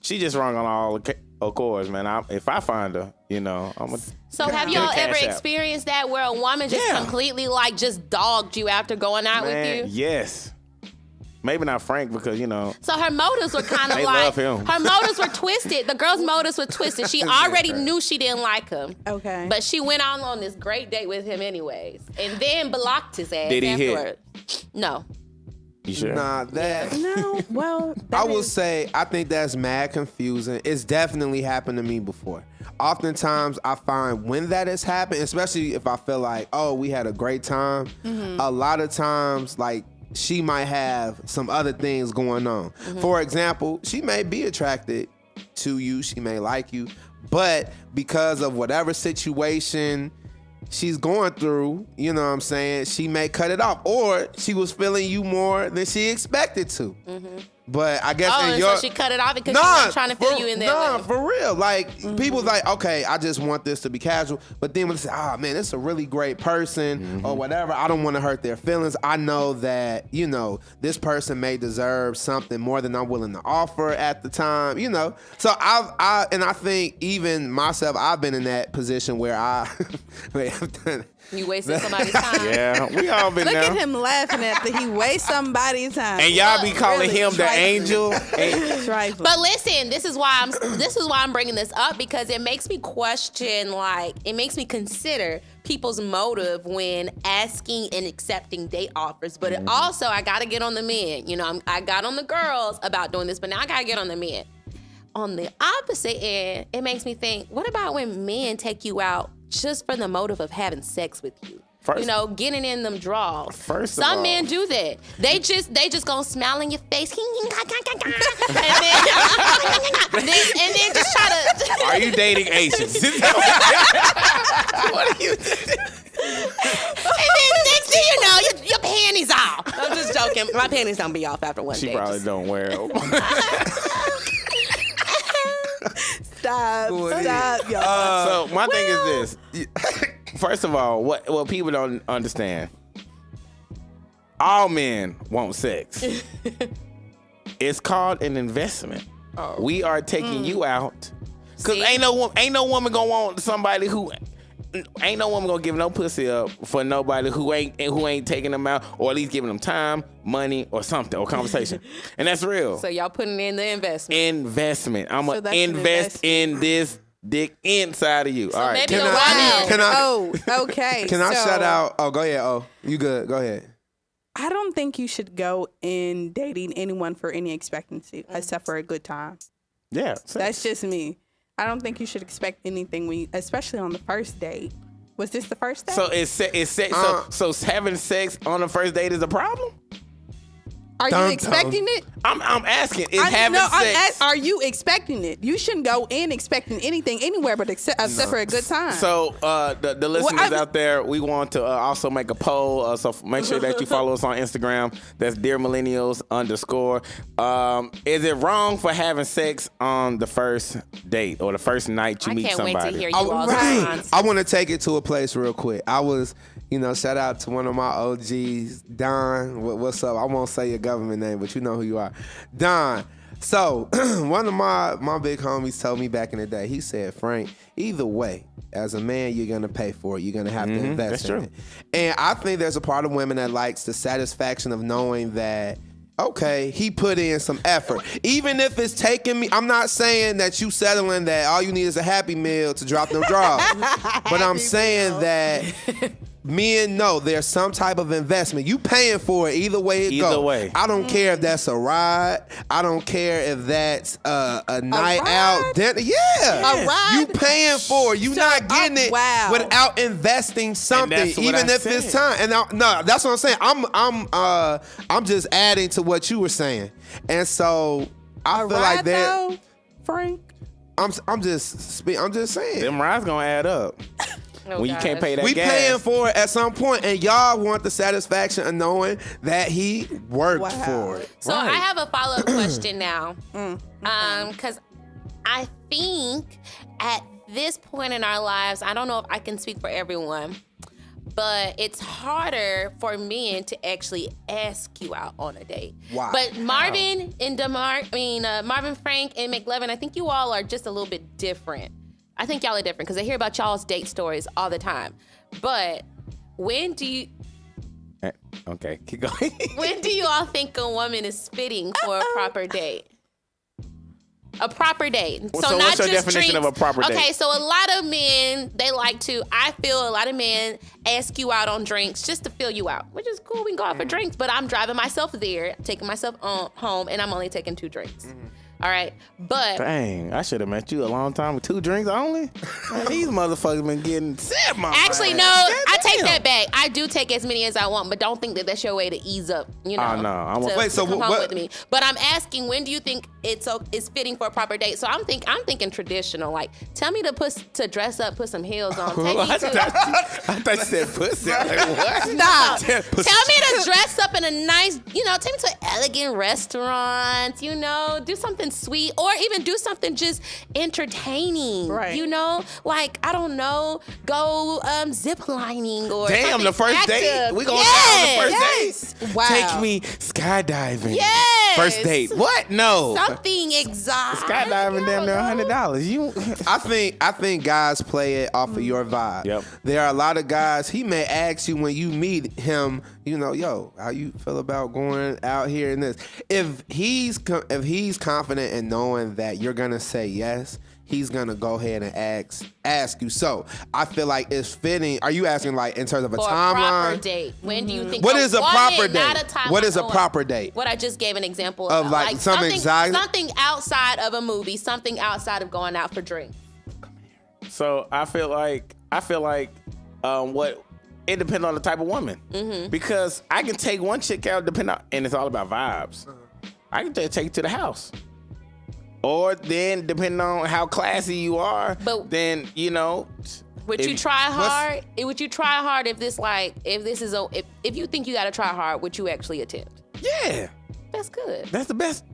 [SPEAKER 5] she just wrong on all accords, man. If I find her, I'm a.
[SPEAKER 4] So have y'all
[SPEAKER 5] Cash
[SPEAKER 4] ever
[SPEAKER 5] App.
[SPEAKER 4] experienced that where a woman just completely just dogged you after going out with you?
[SPEAKER 5] Yes. Maybe not Frank because
[SPEAKER 4] So her motives were kind of
[SPEAKER 5] They
[SPEAKER 4] like,
[SPEAKER 5] love him.
[SPEAKER 4] her motives were twisted. The girl's motives were twisted. She already knew she didn't like him.
[SPEAKER 3] Okay.
[SPEAKER 4] But she went on this great date with him anyways. And then blocked his ass
[SPEAKER 5] Did he hit?
[SPEAKER 4] afterward. No.
[SPEAKER 5] You sure?
[SPEAKER 2] Nah, that.
[SPEAKER 3] No, well,
[SPEAKER 2] I
[SPEAKER 3] that
[SPEAKER 2] will
[SPEAKER 3] is-
[SPEAKER 2] say, I think that's mad confusing. It's definitely happened to me before. Oftentimes, I find when that has happened, especially if I feel like, oh, we had a great time, a lot of times, she might have some other things going on. For example, she may be attracted to you, she may like you, but because of whatever situation she's going through, you know what I'm saying, she may cut it off, or she was feeling you more than she expected to. But I guess in
[SPEAKER 4] And
[SPEAKER 2] your
[SPEAKER 4] so she cut it off because she was trying to fill you in there.
[SPEAKER 2] Nah, for real. People's like, okay, I just want this to be casual. But then when they say, oh man, this is a really great person or whatever, I don't want to hurt their feelings. I know that, this person may deserve something more than I'm willing to offer at the time, So I think even myself, I've been in that position where I've done
[SPEAKER 4] You wasted somebody's time.
[SPEAKER 5] Yeah, we all been
[SPEAKER 3] Look
[SPEAKER 5] there.
[SPEAKER 3] at him laughing at that he wastes somebody's time.
[SPEAKER 5] And y'all be calling
[SPEAKER 3] Really
[SPEAKER 5] him the
[SPEAKER 3] trifling.
[SPEAKER 5] angel. And
[SPEAKER 3] Trifling.
[SPEAKER 4] But listen, this is why I'm bringing this up because it makes me question, it makes me consider people's motive when asking and accepting date offers. But it also, I gotta get on the men. I got on the girls about doing this, but now I gotta get on the men. On the opposite end, it makes me think, what about when men take you out just for the motive of having sex with you? Getting in them draws.
[SPEAKER 5] First of
[SPEAKER 4] Some
[SPEAKER 5] all-
[SPEAKER 4] men do that. They just gonna smile in your face, and then just try to.
[SPEAKER 5] are you dating Asians? What are you?
[SPEAKER 4] And then next thing you know, your panties off. I'm just joking. My panties don't be off after one
[SPEAKER 5] She
[SPEAKER 4] day.
[SPEAKER 5] probably don't wear them.
[SPEAKER 3] Stop, y'all.
[SPEAKER 5] So my thing is this. First of all, what people don't understand, all men want sex. It's called an investment. We are taking you out. Cause
[SPEAKER 4] See?
[SPEAKER 5] ain't no woman gonna want somebody who ain't no woman gonna give no pussy up for nobody who ain't taking them out, or at least giving them time, money, or something, or conversation. And that's real.
[SPEAKER 4] So y'all putting in the investment.
[SPEAKER 5] Investment. I'm
[SPEAKER 3] So
[SPEAKER 5] gonna
[SPEAKER 3] that's an
[SPEAKER 5] invest in this dick inside of you. All right.
[SPEAKER 4] maybe
[SPEAKER 2] Can
[SPEAKER 4] the
[SPEAKER 2] I-
[SPEAKER 4] woman.
[SPEAKER 2] can I-
[SPEAKER 3] Oh, okay.
[SPEAKER 2] Can I
[SPEAKER 3] so
[SPEAKER 2] shout out? Oh, go ahead. Oh, you good. Go ahead.
[SPEAKER 3] I don't think you should go in dating anyone for any expectancy except for a good time.
[SPEAKER 5] Yeah.
[SPEAKER 3] That's just me. I don't think you should expect anything especially on the first date. Was this the first date?
[SPEAKER 5] So so having sex on the first date is a problem?
[SPEAKER 3] Are you expecting it?
[SPEAKER 5] I'm asking. Is having sex?
[SPEAKER 3] Are you expecting it? You shouldn't go in expecting anything anywhere but except for a good time.
[SPEAKER 5] So the listeners out there, we want to also make a poll. So make sure that you follow us on Instagram. That's Dear Millennials _. Is it wrong for having sex on the first date or the first night you meet somebody?
[SPEAKER 4] I can't wait to hear you all's response.
[SPEAKER 2] I want to take it to a place real quick. I was, shout out to one of my OGs, Don. What's up? I won't say your government name, but you know who you are. Don. So one of my big homies told me back in the day, he said, Frank, either way, as a man, you're going to pay for it. You're going to have to invest in it. And I think there's a part of women that likes the satisfaction of knowing that, okay, he put in some effort. Even if it's taking me, I'm not saying that you settling that all you need is a Happy Meal to drop them drawers. But I'm saying that men know there's some type of investment. You paying for it either way it goes.
[SPEAKER 5] Either way.
[SPEAKER 2] I don't care if that's a ride. I don't care if that's a night out dinner. Yeah.
[SPEAKER 3] A ride?
[SPEAKER 2] You paying for it. You not getting it without investing something, even if it's time. And no, that's what I'm saying. I'm just adding to what you were saying. And so I feel like that,
[SPEAKER 3] Frank.
[SPEAKER 2] I'm just saying.
[SPEAKER 5] Them rides gonna add up. When you can't pay that gas.
[SPEAKER 2] We paying for it at some point, and y'all want the satisfaction of knowing that he worked for it.
[SPEAKER 4] So I have a follow-up question now. Because I think at this point in our lives, I don't know if I can speak for everyone, but it's harder for men to actually ask you out on a date.
[SPEAKER 2] Wow.
[SPEAKER 4] But Marvin and Marvin, Frank, and McLovin, I think you all are just a little bit different. I think y'all are different because I hear about y'all's date stories all the time. But when do you...
[SPEAKER 5] Okay, keep going.
[SPEAKER 4] When do you all think a woman is fitting for a proper date? A proper date. So not
[SPEAKER 5] what's your
[SPEAKER 4] just
[SPEAKER 5] definition
[SPEAKER 4] drinks.
[SPEAKER 5] of a proper date?
[SPEAKER 4] Okay, so a lot of men, I feel a lot of men ask you out on drinks just to fill you out, which is cool. We can go out for drinks, but I'm driving myself there, taking myself home, and I'm only taking 2 drinks. All right, but
[SPEAKER 5] dang, I should have met you a long time with 2 drinks only. Man, these motherfuckers been getting set, my
[SPEAKER 4] actually,
[SPEAKER 5] man.
[SPEAKER 4] no, I take that back. I do take as many as I want, but don't think that that's your way to ease up. You know,
[SPEAKER 5] no,
[SPEAKER 4] come home with me. But I'm asking, when do you think it's fitting for a proper date? So I'm thinking traditional. Like, tell me to dress up, put some heels on. Take me
[SPEAKER 5] I thought you said pussy. I'm like, what?
[SPEAKER 3] Stop.
[SPEAKER 4] Tell me to dress up in a nice, take me to an elegant restaurant. Do something sweet, or even do something just entertaining.
[SPEAKER 3] Right.
[SPEAKER 4] Like, I don't know, go zip lining or
[SPEAKER 5] damn, the first
[SPEAKER 4] active.
[SPEAKER 5] date. We going down the first date.
[SPEAKER 3] Wow.
[SPEAKER 5] Take me skydiving.
[SPEAKER 4] Yes.
[SPEAKER 5] First date. What? No.
[SPEAKER 4] Something exotic.
[SPEAKER 5] Skydiving damn near $100. You.
[SPEAKER 2] I think guys play it off of your vibe.
[SPEAKER 5] Yep.
[SPEAKER 2] There are a lot of guys, he may ask you when you meet him, yo, how you feel about going out here and this. If he's confident in knowing that you're gonna say yes, he's gonna go ahead and ask you. So I feel like it's fitting. Are you asking like in terms of a
[SPEAKER 4] for
[SPEAKER 2] timeline?
[SPEAKER 4] A proper date. When do you think?
[SPEAKER 2] What is a proper
[SPEAKER 4] woman,
[SPEAKER 2] date?
[SPEAKER 4] Not a timeline.
[SPEAKER 2] What is a proper date?
[SPEAKER 4] What I just gave an example
[SPEAKER 2] Of like something exotic?
[SPEAKER 4] Something outside of a movie. Something outside of going out for drinks.
[SPEAKER 5] So I feel like what it depends on the type of woman, because I can take one chick out and it's all about vibes. I can just take you to the house, or then depending on how classy you are,
[SPEAKER 4] But
[SPEAKER 5] then
[SPEAKER 4] would you try hard? Would you try hard if if you think you got to try hard? Would you actually attempt?
[SPEAKER 5] Yeah,
[SPEAKER 4] That's good.
[SPEAKER 5] that's the best.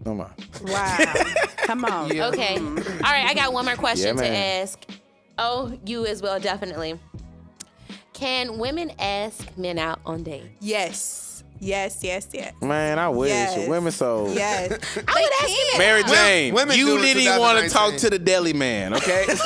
[SPEAKER 5] Come on.
[SPEAKER 3] Wow. Come on.
[SPEAKER 2] Yeah.
[SPEAKER 4] Okay. All right. I got one more question to
[SPEAKER 5] man.
[SPEAKER 4] ask. Oh, you as well, definitely. Can women ask men out on dates?
[SPEAKER 3] Yes.
[SPEAKER 5] Man, I wish
[SPEAKER 3] Yes.
[SPEAKER 5] women so.
[SPEAKER 3] Yes.
[SPEAKER 4] I would ask you
[SPEAKER 5] Mary Jane,
[SPEAKER 2] Women
[SPEAKER 5] you
[SPEAKER 2] do it
[SPEAKER 5] didn't even want to
[SPEAKER 2] 2019.
[SPEAKER 5] talk to the deli man, okay? Yep,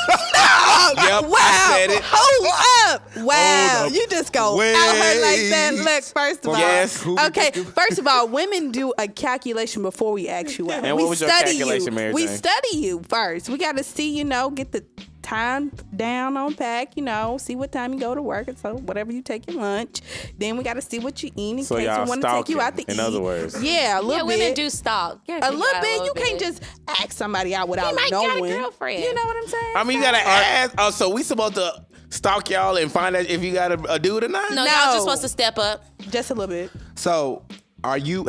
[SPEAKER 3] Wow.
[SPEAKER 5] I said it.
[SPEAKER 3] Hold up. Wow.
[SPEAKER 2] Hold up.
[SPEAKER 3] You just go
[SPEAKER 2] Wait.
[SPEAKER 3] out her like that. Look, first of all.
[SPEAKER 5] Yes.
[SPEAKER 3] Okay, first of all, women do a calculation before we ask you out.
[SPEAKER 5] And
[SPEAKER 3] we
[SPEAKER 5] what was your
[SPEAKER 3] study
[SPEAKER 5] calculation,
[SPEAKER 3] you.
[SPEAKER 5] Mary
[SPEAKER 3] We
[SPEAKER 5] Jane?
[SPEAKER 3] study you first. We got to see, get the time down, unpack, see what time you go to work, and so whatever you take your lunch. Then we got to see what you eat in
[SPEAKER 5] So
[SPEAKER 3] case
[SPEAKER 5] y'all
[SPEAKER 3] we want to take you out to
[SPEAKER 5] stalking,
[SPEAKER 3] eat.
[SPEAKER 5] in other words.
[SPEAKER 3] Yeah, a little bit.
[SPEAKER 4] Women do stalk.
[SPEAKER 3] A little bit. You can't just ask somebody out without
[SPEAKER 4] He might
[SPEAKER 3] knowing.
[SPEAKER 4] got a girlfriend.
[SPEAKER 3] You know what I'm saying?
[SPEAKER 5] I mean, you gotta ask. Oh, so we supposed to stalk y'all and find out if you got a dude or not?
[SPEAKER 4] No, y'all just supposed to step up.
[SPEAKER 3] Just a little bit.
[SPEAKER 2] So, have you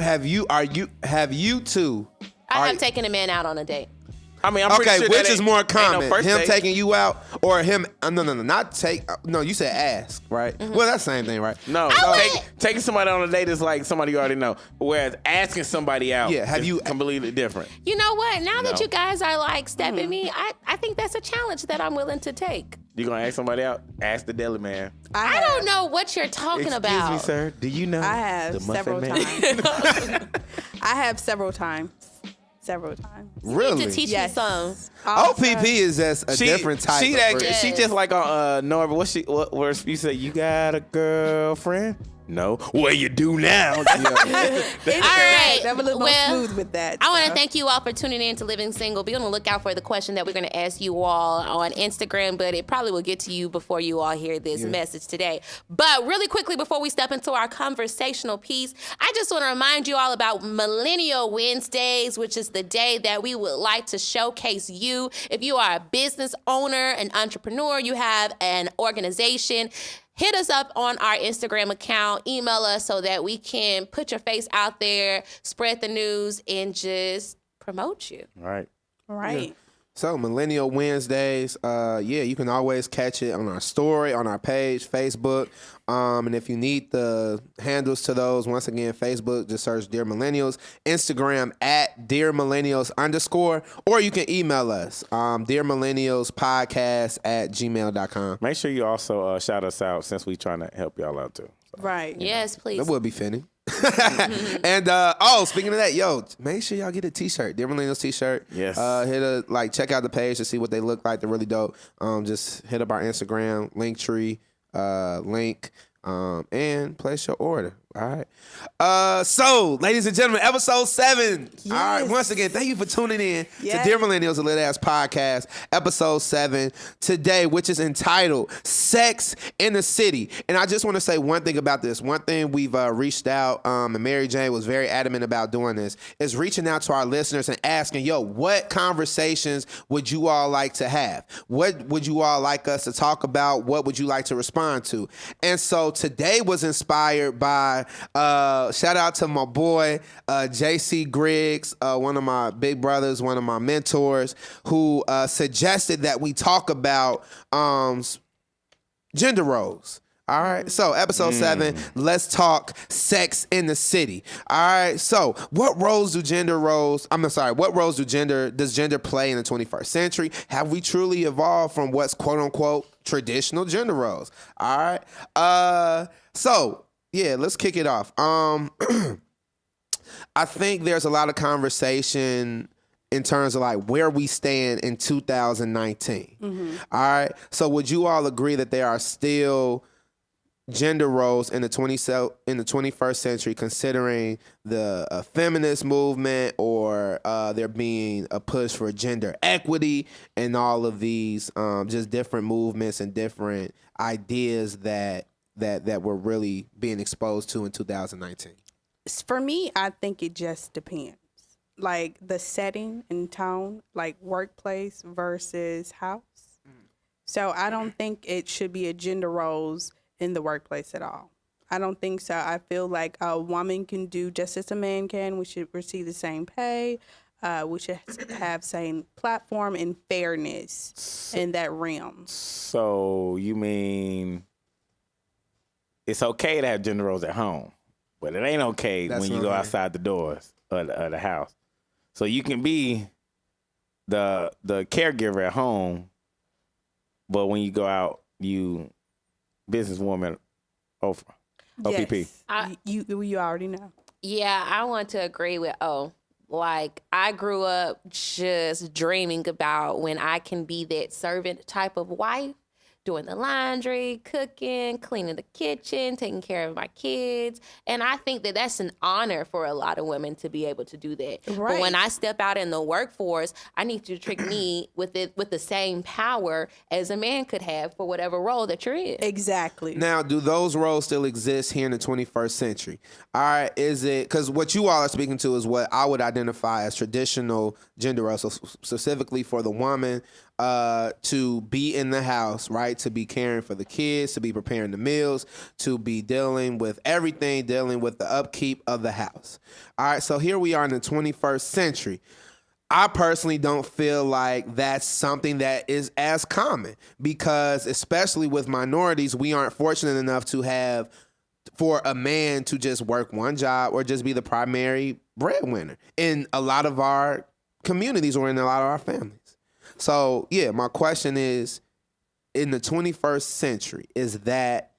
[SPEAKER 2] two?
[SPEAKER 4] I have taken a man out on a date.
[SPEAKER 5] I mean, I'm pretty
[SPEAKER 2] Okay,
[SPEAKER 5] sure
[SPEAKER 2] which
[SPEAKER 5] that
[SPEAKER 2] is more
[SPEAKER 5] ain't no
[SPEAKER 2] common,
[SPEAKER 5] first
[SPEAKER 2] him
[SPEAKER 5] date.
[SPEAKER 2] taking you out or him? No, not take. No, you said ask, right?
[SPEAKER 4] Mm-hmm.
[SPEAKER 2] Well, that's the same thing, right?
[SPEAKER 5] No, taking somebody on a date is like somebody you already know. Whereas asking somebody out,
[SPEAKER 2] Yeah, have
[SPEAKER 5] is
[SPEAKER 2] you-
[SPEAKER 5] completely different?
[SPEAKER 4] You know what? Now that
[SPEAKER 5] No.
[SPEAKER 4] you guys are like stepping me, I think that's a challenge that I'm willing to take.
[SPEAKER 5] You gonna ask somebody out? Ask the deli man.
[SPEAKER 4] I don't know what you're talking about.
[SPEAKER 5] Excuse me, sir. Do you know
[SPEAKER 3] I have
[SPEAKER 5] the Muffin
[SPEAKER 3] several
[SPEAKER 5] Man?
[SPEAKER 3] times. I have several times.
[SPEAKER 2] Really?
[SPEAKER 4] To teach
[SPEAKER 3] Yes.
[SPEAKER 4] me some.
[SPEAKER 2] OPP is just a different type.
[SPEAKER 5] She
[SPEAKER 2] of person.
[SPEAKER 5] she just like on Norbert. What you say? You got a girlfriend? No. Well, you do now.
[SPEAKER 4] All right.
[SPEAKER 3] I'm a little more
[SPEAKER 4] Well,
[SPEAKER 3] smooth with that.
[SPEAKER 4] I want to thank you all for tuning in to Living Single. Be on the lookout for the question that we're going to ask you all on Instagram, but it probably will get to you before you all hear this message today. But really quickly, before we step into our conversational piece, I just want to remind you all about Millennial Wednesdays, which is the day that we would like to showcase you. If you are a business owner, an entrepreneur, you have an organization, hit us up on our Instagram account, email us so that we can put your face out there, spread the news, and just promote you.
[SPEAKER 5] Right.
[SPEAKER 3] Right.
[SPEAKER 2] So Millennial Wednesdays, you can always catch it on our story, on our page, Facebook. And if you need the handles to those, once again, Facebook, just search Dear Millennials. Instagram at Dear Millennials _ or you can email us, dearmillennialspodcast@gmail.com.
[SPEAKER 5] Make sure you also shout us out since we trying to help y'all out too.
[SPEAKER 3] Right.
[SPEAKER 4] Yes, please.
[SPEAKER 2] That would be fitting. And speaking of that, make sure y'all get a t-shirt, Dear Millennials t-shirt.
[SPEAKER 5] Yes.
[SPEAKER 2] Check out the page to see what they look like. They're really dope. Just hit up our Instagram, Linktree, link, and place your order. All right. So, ladies and gentlemen, episode 7.
[SPEAKER 3] Yes.
[SPEAKER 2] All right. Once again, thank you for tuning in to
[SPEAKER 3] Yes.
[SPEAKER 2] Dear Millennials, a Lit Ass Podcast, episode 7 today, which is entitled Sex in the City. And I just want to say one thing about this. One thing we've reached out, and Mary Jane was very adamant about doing this, is reaching out to our listeners and asking, what conversations would you all like to have? What would you all like us to talk about? What would you like to respond to? And so today was inspired by shout out to my boy JC Griggs, one of my big brothers, one of my mentors, who suggested that we talk about gender roles. All right, so episode 7, let's talk sex in the city. All right, so what roles does gender play in the 21st century? Have we truly evolved from what's quote unquote traditional gender roles? All right, let's kick it off. I think there's a lot of conversation in terms of like where we stand in 2019. All right, so would you all agree that there are still gender roles in the 21st century, considering the feminist movement or there being a push for gender equity and all of these just different movements and different ideas that we're really being exposed to in 2019?
[SPEAKER 3] For me, I think it just depends. Like the setting and tone, like workplace versus house. So I don't think it should be a gender roles in the workplace at all. I don't think so. I feel like a woman can do just as a man can. We should receive the same pay. We should have same platform and fairness in that realm.
[SPEAKER 5] So you mean it's okay to have gender roles at home, but it ain't okay when you go outside the doors of the house. So you can be the caregiver at home, but when you go out, you businesswoman OPP.
[SPEAKER 3] Yes. You already know.
[SPEAKER 4] Yeah, I want to agree with I grew up just dreaming about when I can be that servant type of wife doing the laundry, cooking, cleaning the kitchen, taking care of my kids. And I think that that's an honor for a lot of women to be able to do that.
[SPEAKER 3] Right.
[SPEAKER 4] But when I step out in the workforce, I need you to treat me with the same power as a man could have for whatever role that you're in.
[SPEAKER 3] Exactly.
[SPEAKER 2] Now, do those roles still exist here in the 21st century? All right, is it, because what you all are speaking to is what I would identify as traditional gender roles, so specifically for the woman to be in the house, right? To be caring for the kids, to be preparing the meals, to be dealing with everything, dealing with the upkeep of the house. All right, so here we are in the 21st century. I personally don't feel like that's something that is as common because, especially with minorities, we aren't fortunate enough to have for a man to just work one job or just be the primary breadwinner in a lot of our communities or in a lot of our families. So, yeah, my question is, in the 21st century, is that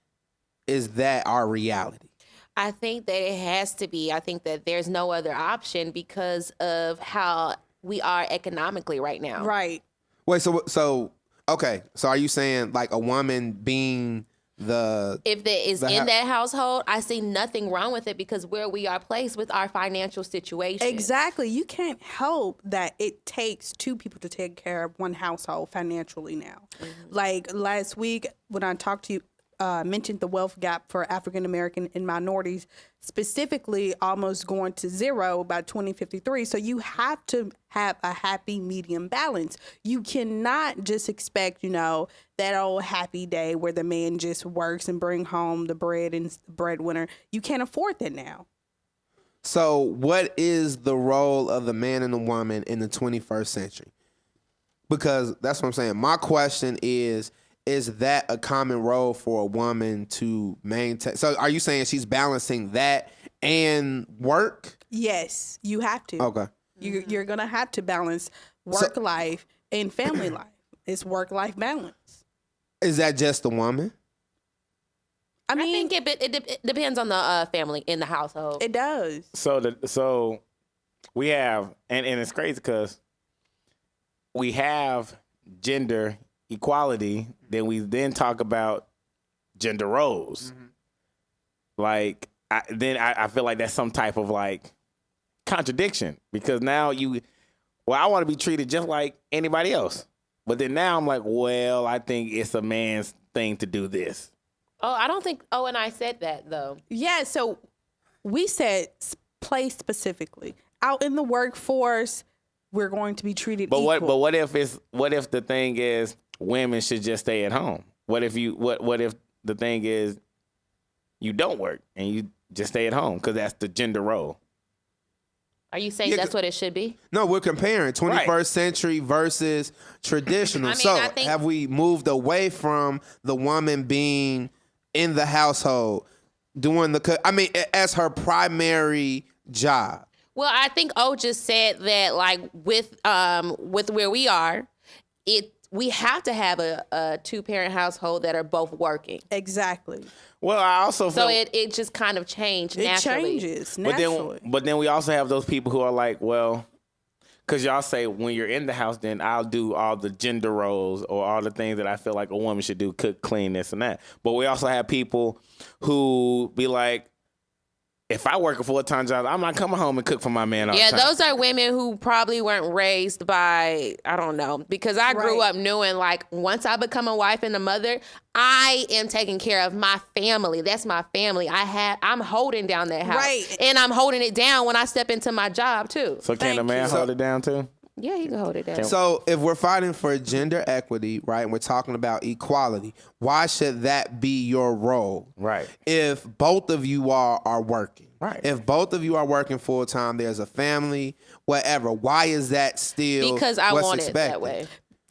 [SPEAKER 2] our reality?
[SPEAKER 4] I think that it has to be. I think that there's no other option because of how we are economically right now.
[SPEAKER 3] Right.
[SPEAKER 2] Wait, so okay. So are you saying like a woman being
[SPEAKER 4] if that is in that household, I see nothing wrong with it because where we are placed with our financial situation.
[SPEAKER 3] Exactly. You can't help that it takes two people to take care of one household financially now. Mm-hmm. Like last week when I talked to you, mentioned the wealth gap for African American and minorities, specifically almost going to zero by 2053. So you have to have a happy medium balance. You cannot just expect, that old happy day where the man just works and bring home the bread and breadwinner. You can't afford that now.
[SPEAKER 2] So what is the role of the man and the woman in the 21st century? Because that's what I'm saying. My question is that a common role for a woman to maintain? So are you saying she's balancing that and work?
[SPEAKER 3] Yes, you have to.
[SPEAKER 2] Okay.
[SPEAKER 3] You're going to have to balance work life and family life. It's work-life balance.
[SPEAKER 2] Is that just the woman?
[SPEAKER 4] I think it depends on the family in the household.
[SPEAKER 3] It does.
[SPEAKER 5] So we have, and it's crazy because we have gender equality, then we talk about gender roles. Mm-hmm. Like, I feel like that's some type of like contradiction because now I want to be treated just like anybody else. But then now I'm like, well, I think it's a man's thing to do this.
[SPEAKER 4] Oh, I don't think and I said that though.
[SPEAKER 3] Yeah, so we said play specifically. Out in the workforce, we're going to be treated equal.
[SPEAKER 5] But what if the thing is women should just stay at home? What if the thing is you don't work and you just stay at home because that's the gender role?
[SPEAKER 4] Are you saying that's what it should be?
[SPEAKER 2] No, we're comparing 21st century versus traditional. Have we moved away from the woman being in the household doing as her primary job?
[SPEAKER 4] Well, I think O just said that like with where we are, we have to have a two-parent household that are both working.
[SPEAKER 3] Exactly.
[SPEAKER 5] Well, I also feel
[SPEAKER 4] it just kind of changed naturally.
[SPEAKER 3] It changes naturally.
[SPEAKER 5] But then we also have those people who are like, well, because y'all say when you're in the house, then I'll do all the gender roles or all the things that I feel like a woman should do, cook, clean, this and that. But we also have people who be like, if I work a full-time job, I'm not coming home and cook for my man all the time.
[SPEAKER 4] Yeah, those are women who probably weren't raised by, I don't know, because I grew up knowing like once I become a wife and a mother, I am taking care of my family. That's my family. I'm holding down that house.
[SPEAKER 3] Right.
[SPEAKER 4] And I'm holding it down when I step into my job too.
[SPEAKER 5] So can a man hold it down too?
[SPEAKER 4] Yeah, he can hold it down.
[SPEAKER 2] So if we're fighting for gender equity, right, and we're talking about equality, why should that be your role?
[SPEAKER 5] Right.
[SPEAKER 2] If both of you are working.
[SPEAKER 5] Right.
[SPEAKER 2] If both of you are working full time, there's a family, whatever. Why is that still
[SPEAKER 4] because I
[SPEAKER 2] what's
[SPEAKER 4] want
[SPEAKER 2] expected?
[SPEAKER 4] it that way.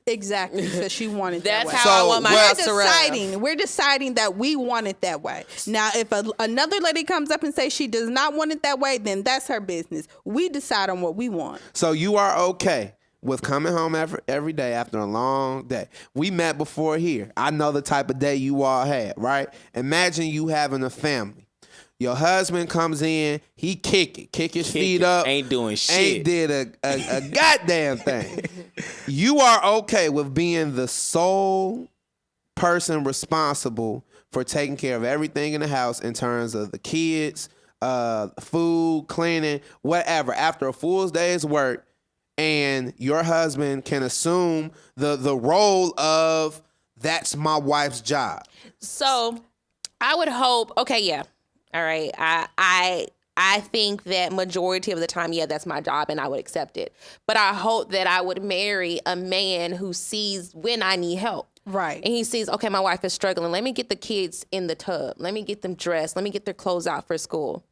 [SPEAKER 3] Exactly, because she wanted that way.
[SPEAKER 4] That's how I want my house to run.
[SPEAKER 3] We're deciding that we want it that way. Now, if another lady comes up and says she does not want it that way, then that's her business. We decide on what we want.
[SPEAKER 2] So you are okay with coming home every day after a long day. We met before here. I know the type of day you all had, right? Imagine you having a family. Your husband comes in, he kick his feet up.
[SPEAKER 5] Ain't doing shit.
[SPEAKER 2] Ain't did a goddamn thing. You are okay with being the sole person responsible for taking care of everything in the house in terms of the kids, food, cleaning, whatever, after a full day's work, and your husband can assume the role of that's my wife's job.
[SPEAKER 4] So I would hope, okay, yeah. All right. I think that majority of the time, yeah, that's my job and I would accept it. But I hope that I would marry a man who sees when I need help.
[SPEAKER 3] Right.
[SPEAKER 4] And he sees, okay, my wife is struggling. Let me get the kids in the tub. Let me get them dressed. Let me get their clothes out for school.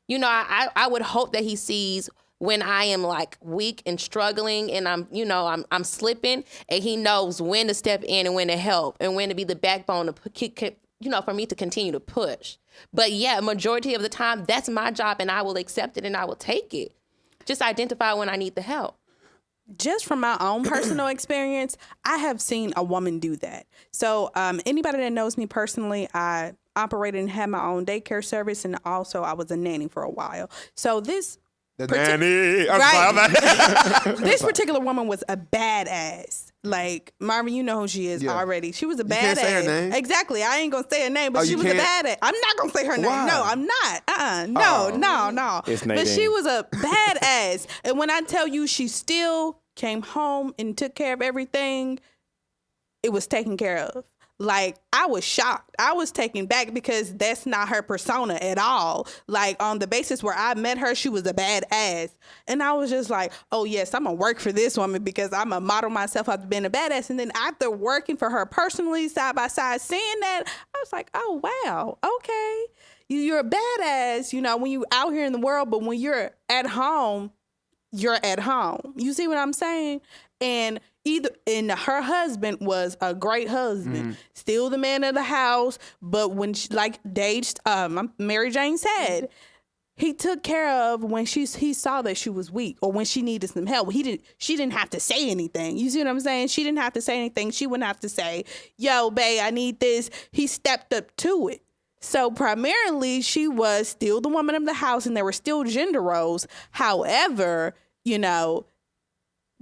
[SPEAKER 4] You know, I would hope that he sees when I am like weak and struggling and I'm slipping, and he knows when to step in and when to help and when to be the backbone to for me to continue to push. But yeah, majority of the time, that's my job and I will accept it and I will take it. Just identify when I need the help.
[SPEAKER 3] Just from my own personal experience, I have seen a woman do that. So anybody that knows me personally, I operated and had my own daycare service, and also I was a nanny for a while. So this
[SPEAKER 2] Nanny.
[SPEAKER 3] this particular woman was a badass. Like, Marvin, you know who she is already. She was a badass.
[SPEAKER 2] Can't say her name?
[SPEAKER 3] Exactly. I ain't going to say her name, but she was a badass. I'm not going to say her name.
[SPEAKER 2] Why?
[SPEAKER 3] No, I'm not. No.
[SPEAKER 5] It's
[SPEAKER 3] But she was a badass. And when I tell you she still came home and took care of everything, it was taken care of. Like, I was shocked. I was taken back because that's not her persona at all. Like, on the basis where I met her, she was a badass. And I was just like, oh, yes, I'm going to work for this woman because I'm going to model myself after being a badass. And then after working for her personally, side by side, seeing that, I was like, oh, wow, okay. You're a badass, when you're out here in the world, but when you're at home, you're at home. You see what I'm saying? And her husband was a great husband, still the man of the house. But when Mary Jane said, he took care of when he saw that she was weak or when she needed some help. She didn't have to say anything. You see what I'm saying? She didn't have to say anything. She wouldn't have to say, yo, babe, I need this. He stepped up to it. So primarily, she was still the woman of the house, and there were still gender roles. However,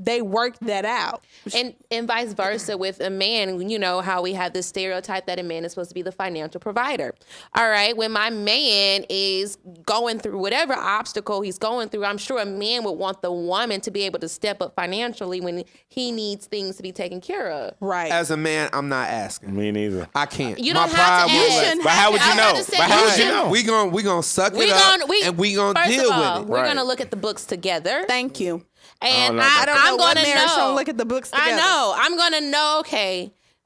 [SPEAKER 3] they worked that out.
[SPEAKER 4] And vice versa with a man, how we have this stereotype that a man is supposed to be the financial provider. All right. When my man is going through whatever obstacle he's going through, I'm sure a man would want the woman to be able to step up financially when he needs things to be taken care of.
[SPEAKER 3] Right.
[SPEAKER 2] As a man, I'm not asking.
[SPEAKER 5] Me neither.
[SPEAKER 2] I can't.
[SPEAKER 4] You don't have to ask.
[SPEAKER 5] But how would you know? But how would you know?
[SPEAKER 2] We gonna suck it up and we gonna deal with it.
[SPEAKER 4] We're gonna look at the books together.
[SPEAKER 3] Thank you.
[SPEAKER 4] And
[SPEAKER 3] I'm going to
[SPEAKER 4] know.
[SPEAKER 3] Don't look at the books together.
[SPEAKER 4] I know. I'm going to know,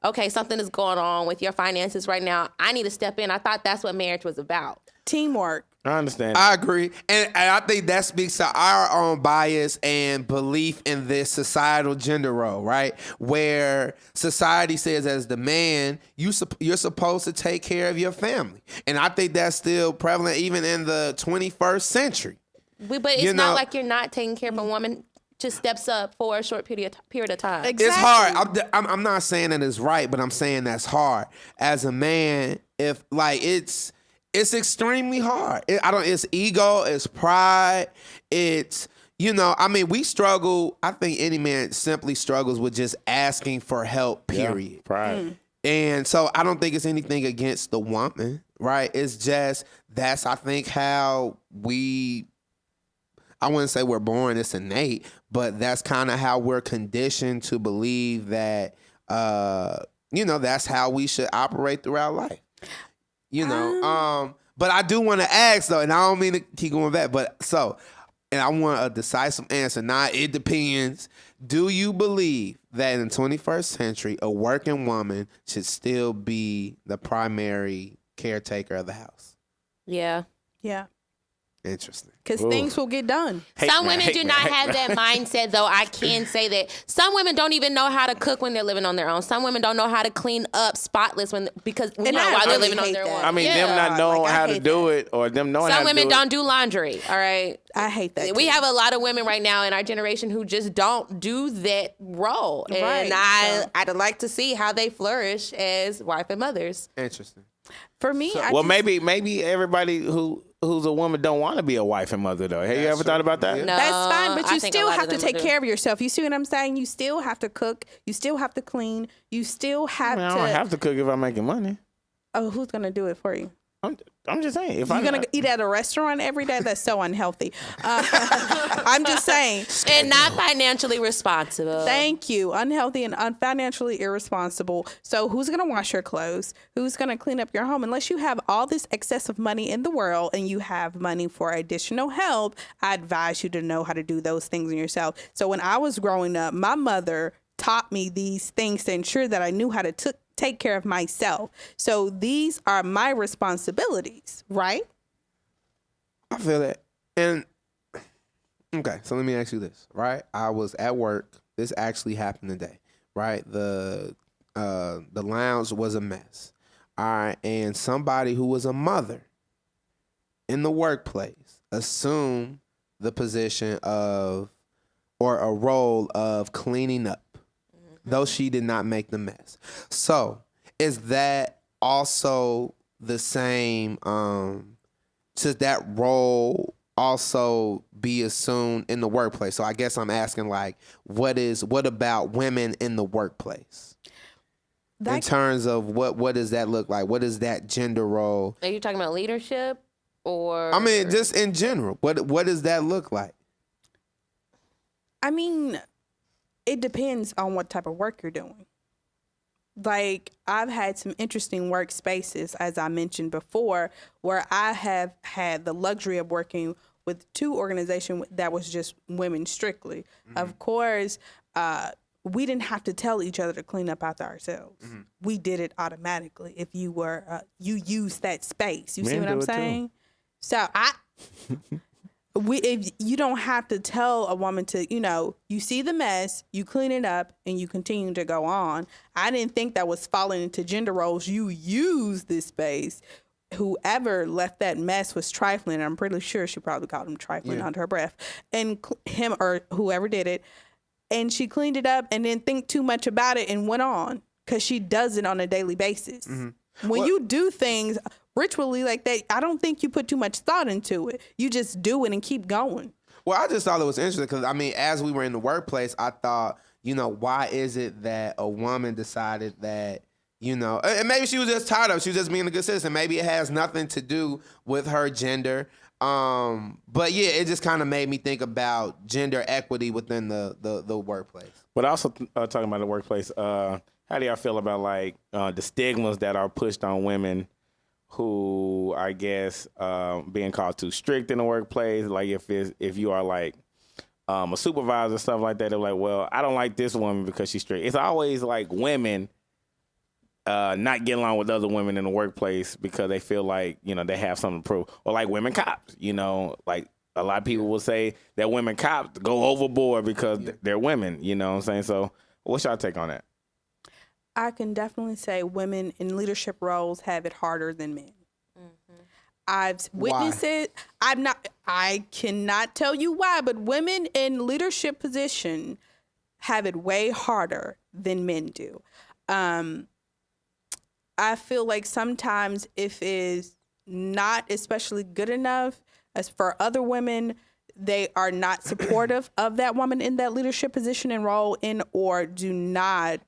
[SPEAKER 4] okay, something is going on with your finances right now. I need to step in. I thought that's what marriage was about.
[SPEAKER 3] Teamwork.
[SPEAKER 5] I understand.
[SPEAKER 2] I agree. And I think that speaks to our own bias and belief in this societal gender role, right? Where society says as the man, you're supposed to take care of your family. And I think that's still prevalent even in the 21st century.
[SPEAKER 4] But it's not like you're not taking care of a woman. Just steps up for a short period of time.
[SPEAKER 3] Exactly.
[SPEAKER 2] It's hard. I'm not saying that it's right, but I'm saying that's hard. As a man, if it's extremely hard. It's ego, it's pride, it's we struggle. I think any man simply struggles with just asking for help. Period.
[SPEAKER 5] Yeah, pride.
[SPEAKER 2] And so I don't think it's anything against the woman, right? It's just that's I think how I wouldn't say we're born, it's innate, but that's kind of how we're conditioned to believe that, that's how we should operate throughout life. But I do want to ask, though, and I don't mean to keep going back, and I want a decisive answer. Now, it depends. Do you believe that in the 21st century, a working woman should still be the primary caretaker of the house?
[SPEAKER 4] Yeah.
[SPEAKER 3] Yeah.
[SPEAKER 2] Interesting.
[SPEAKER 3] Because things will get done.
[SPEAKER 4] Some women do not have that mindset, though. I can say that some women don't even know how to cook when they're living on their own. Some women don't know how to clean up spotless while they're living on their own.
[SPEAKER 5] I mean, them not knowing how to do it, or them knowing how to do it.
[SPEAKER 4] Some women don't do laundry. All right,
[SPEAKER 3] I hate that.
[SPEAKER 4] We have a lot of women right now in our generation who just don't do that role, and I'd like to see how they flourish as wife and mothers.
[SPEAKER 2] Interesting.
[SPEAKER 3] For me,
[SPEAKER 5] maybe everybody who who's a woman don't want to be a wife and mother though. Have you ever thought about that?
[SPEAKER 2] Yeah.
[SPEAKER 4] No,
[SPEAKER 3] That's fine, but
[SPEAKER 4] I
[SPEAKER 3] you
[SPEAKER 4] think a
[SPEAKER 3] still
[SPEAKER 4] lot
[SPEAKER 3] have
[SPEAKER 4] of
[SPEAKER 3] to
[SPEAKER 4] them
[SPEAKER 3] take
[SPEAKER 4] do.
[SPEAKER 3] care of yourself. You see what I'm saying? You still have to cook. You still have to clean. You still have
[SPEAKER 5] I
[SPEAKER 3] to.
[SPEAKER 5] don't have to cook if I'm making money.
[SPEAKER 3] Oh, who's gonna do it for you?
[SPEAKER 5] I'm just saying. If
[SPEAKER 3] You're
[SPEAKER 5] I'm
[SPEAKER 3] gonna eat at a restaurant every day? That's so unhealthy. I'm just saying.
[SPEAKER 4] And not financially responsible.
[SPEAKER 3] Thank you. Unhealthy and financially irresponsible. So who's going to wash your clothes? Who's going to clean up your home? Unless you have all this excessive money in the world and you have money for additional help, I advise you to know how to do those things in yourself. So when I was growing up, my mother taught me these things to ensure that I knew how to take care of myself. So these are my responsibilities, right?
[SPEAKER 2] I feel that. And okay, so let me ask you this, right? I was at work. This actually happened today, right? The lounge was a mess. All right, and somebody who was a mother in the workplace assumed the position of or a role of cleaning up, though she did not make the mess. So is that also the same? Should that role also be assumed in the workplace? So I guess I'm asking, like, what about women in the workplace? In terms of what does that look like? What is that gender role?
[SPEAKER 4] Are you talking about leadership or?
[SPEAKER 2] I mean, just in general, what does that look like?
[SPEAKER 3] I mean, it depends on what type of work you're doing. Like, I've had some interesting workspaces, as I mentioned before, where I have had the luxury of working with two organizations that was just women strictly. Mm-hmm. Of course, we didn't have to tell each other to clean up after ourselves. Mm-hmm. We did it automatically if you were, you used that space. You see what I'm saying? So if you don't have to tell a woman to, you see the mess, you clean it up, and you continue to go on. I didn't think that was falling into gender roles. You use this space. Whoever left that mess was trifling. I'm pretty sure she probably called him trifling under her breath. And him or whoever did it. And she cleaned it up and didn't think too much about it and went on. Because she does it on a daily basis. Mm-hmm. When you do things ritually like that, I don't think you put too much thought into it. You just do it and keep going.
[SPEAKER 2] Well, I just thought it was interesting because, I mean, as we were in the workplace, I thought, why is it that a woman decided that, and maybe she was just tired of it. She was just being a good citizen. Maybe it has nothing to do with her gender. But yeah, it just kind of made me think about gender equity within the workplace.
[SPEAKER 5] But also talking about the workplace, how do y'all feel about like the stigmas that are pushed on women who, I guess, being called too strict in the workplace? Like if you are like a supervisor, stuff like that, they're like, well, I don't like this woman because she's strict. It's always like women not getting along with other women in the workplace because they feel like, they have something to prove. Or like women cops, like a lot of people will say that women cops go overboard because they're women, you know what I'm saying? So what's y'all take on that?
[SPEAKER 3] I can definitely say women in leadership roles have it harder than men. Mm-hmm. I've witnessed it. I cannot tell you why, but women in leadership position have it way harder than men do. I feel like sometimes if it's not especially good enough as for other women, they are not supportive of that woman in that leadership position and role or do not,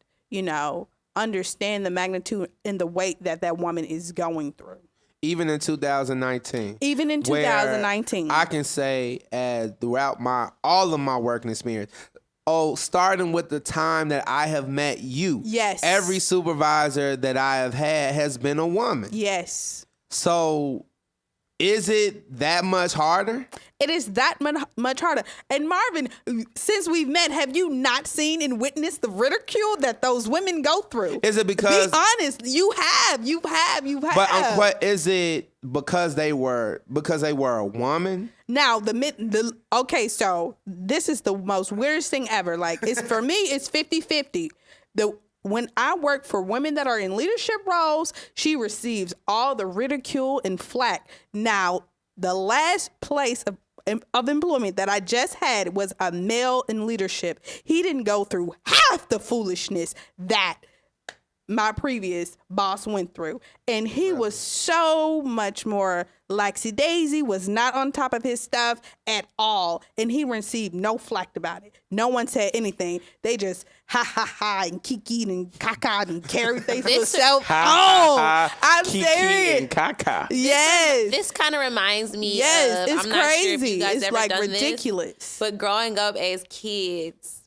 [SPEAKER 3] understand the magnitude and the weight that woman is going through.
[SPEAKER 2] Even in 2019.
[SPEAKER 3] Even in 2019.
[SPEAKER 2] I can say throughout all of my working experience, starting with the time that I have met you.
[SPEAKER 3] Yes.
[SPEAKER 2] Every supervisor that I have had has been a woman.
[SPEAKER 3] Yes.
[SPEAKER 2] So is it that much harder?
[SPEAKER 3] It is that much harder. And Marvin, since we've met, have you not seen and witnessed the ridicule that those women go through?
[SPEAKER 2] Is it because...
[SPEAKER 3] Be honest, you have.
[SPEAKER 2] But is it because they were a woman?
[SPEAKER 3] Now, okay, so this is the most weirdest thing ever. Like, for me, it's 50-50. When I work for women that are in leadership roles, she receives all the ridicule and flack. Now, the last place of employment that I just had was a male in leadership. He didn't go through half the foolishness that my previous boss went through. And he was so much more laxy-daisy, was not on top of his stuff at all. And he received no flack about it. No one said anything. They just ha and kikied and caca and carried themselves. I'm
[SPEAKER 5] Kiki
[SPEAKER 3] serious.
[SPEAKER 5] and Kaka.
[SPEAKER 3] Yes.
[SPEAKER 4] This kind of reminds me
[SPEAKER 3] Yes,
[SPEAKER 4] of,
[SPEAKER 3] it's
[SPEAKER 4] I'm not
[SPEAKER 3] crazy.
[SPEAKER 4] sure if you guys
[SPEAKER 3] It's
[SPEAKER 4] ever
[SPEAKER 3] like
[SPEAKER 4] done
[SPEAKER 3] ridiculous.
[SPEAKER 4] this, but growing up as kids,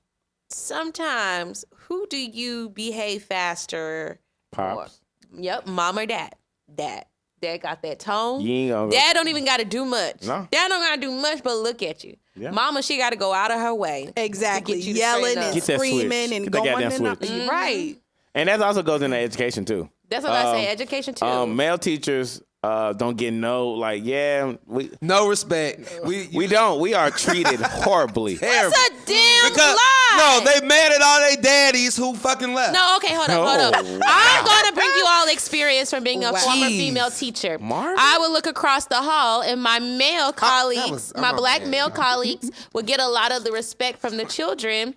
[SPEAKER 4] sometimes who do you behave faster?
[SPEAKER 5] Pops.
[SPEAKER 4] Yep, mom or dad. Dad got that tone.
[SPEAKER 5] You ain't gonna go-
[SPEAKER 4] Dad don't even got to do much.
[SPEAKER 5] No.
[SPEAKER 4] Dad don't got to do much but look at you.
[SPEAKER 5] Yeah.
[SPEAKER 4] Mama, she got to go out of her way.
[SPEAKER 3] Exactly.
[SPEAKER 4] To get you to
[SPEAKER 3] Yelling
[SPEAKER 4] straighten up.
[SPEAKER 3] and
[SPEAKER 5] Get that
[SPEAKER 3] screaming
[SPEAKER 5] switch.
[SPEAKER 3] and
[SPEAKER 5] Get that
[SPEAKER 3] going
[SPEAKER 5] goddamn
[SPEAKER 3] and
[SPEAKER 5] switch.
[SPEAKER 3] right.
[SPEAKER 5] And that also goes into education too.
[SPEAKER 4] That's what I say. Education too.
[SPEAKER 5] Male teachers don't get
[SPEAKER 2] No respect.
[SPEAKER 5] we don't. We are treated horribly.
[SPEAKER 2] Terrible.
[SPEAKER 4] That's a damn
[SPEAKER 2] Because
[SPEAKER 4] lie.
[SPEAKER 2] no, they mad at all they daddies who fucking left.
[SPEAKER 4] No, okay, hold up. I'm going to bring you all experience from being a former
[SPEAKER 2] Jeez.
[SPEAKER 4] female teacher.
[SPEAKER 5] Marvin?
[SPEAKER 4] I would look across the hall and my male colleagues, my
[SPEAKER 2] oh,
[SPEAKER 4] black
[SPEAKER 2] man.
[SPEAKER 4] male colleagues would get a lot of the respect from the children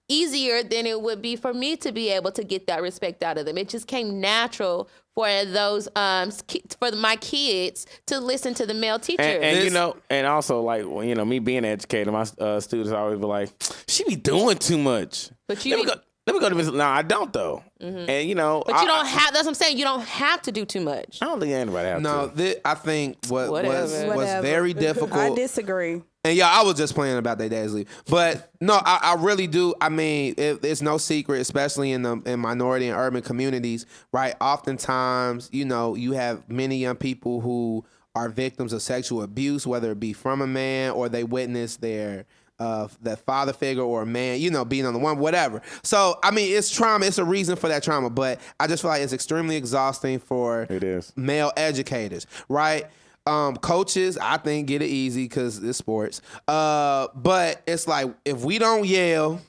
[SPEAKER 4] easier than it would be for me to be able to get that respect out of them. It just came natural for those for my kids to listen to the male teachers.
[SPEAKER 5] And you know, and also like well, you know, me being an educator, my students always be like, "She be doing too much."
[SPEAKER 4] But you
[SPEAKER 5] let me go to Miss. No, I don't though. And you know,
[SPEAKER 4] But you don't have. That's what I'm saying. You don't have to do too much.
[SPEAKER 5] I don't think anybody has
[SPEAKER 2] No,
[SPEAKER 5] to.
[SPEAKER 2] I think what was
[SPEAKER 3] Whatever.
[SPEAKER 2] very difficult.
[SPEAKER 3] I disagree.
[SPEAKER 2] And yeah, I was just playing about their dad's leave, but no, I really do. I mean, it's no secret, especially in minority and urban communities, right? Oftentimes, you know, you have many young people who are victims of sexual abuse, whether it be from a man or they witness their that father figure or a man, you know, being on the one, whatever. So, I mean, it's trauma. It's a reason for that trauma, but I just feel like it's extremely exhausting for
[SPEAKER 5] It is.
[SPEAKER 2] male educators, right? Coaches, I think, get it easy because it's sports. But it's like if we don't yell,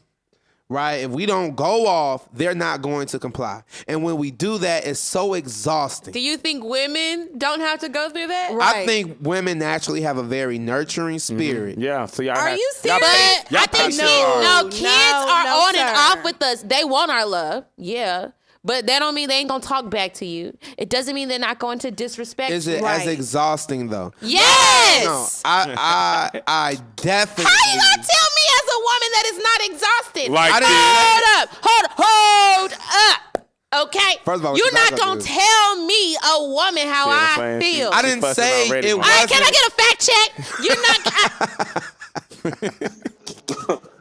[SPEAKER 2] right? If we don't go off, they're not going to comply. And when we do that, it's so exhausting.
[SPEAKER 4] Do you think women don't have to go through that?
[SPEAKER 2] I think women naturally have a very nurturing spirit.
[SPEAKER 5] Yeah. So y'all.
[SPEAKER 3] Are
[SPEAKER 5] have-
[SPEAKER 3] you
[SPEAKER 5] y'all
[SPEAKER 3] serious?
[SPEAKER 5] pay-
[SPEAKER 4] But
[SPEAKER 5] y'all
[SPEAKER 4] I
[SPEAKER 5] pay
[SPEAKER 4] think
[SPEAKER 5] so
[SPEAKER 4] kids,
[SPEAKER 5] hard.
[SPEAKER 4] kids are
[SPEAKER 3] No,
[SPEAKER 4] on and
[SPEAKER 3] sir.
[SPEAKER 4] off with us. They want our love, yeah. But that don't mean they ain't gonna talk back to you. It doesn't mean they're not going to disrespect
[SPEAKER 2] Is
[SPEAKER 4] you.
[SPEAKER 2] it as exhausting though?
[SPEAKER 4] Yes.
[SPEAKER 2] No, I definitely.
[SPEAKER 4] How you gonna tell me as a woman that it's not exhausting?
[SPEAKER 5] Like
[SPEAKER 2] I didn't-
[SPEAKER 4] Hold up. Okay.
[SPEAKER 2] First of all,
[SPEAKER 4] you're
[SPEAKER 2] what you
[SPEAKER 4] not
[SPEAKER 2] back
[SPEAKER 4] gonna
[SPEAKER 2] up is-
[SPEAKER 4] tell me, a woman, how
[SPEAKER 5] See what I'm
[SPEAKER 4] I
[SPEAKER 5] saying?
[SPEAKER 4] feel.
[SPEAKER 2] I didn't
[SPEAKER 5] fussing
[SPEAKER 2] say
[SPEAKER 5] already,
[SPEAKER 2] it
[SPEAKER 5] man.
[SPEAKER 2] wasn't.
[SPEAKER 4] Can I get a fact check? You're not.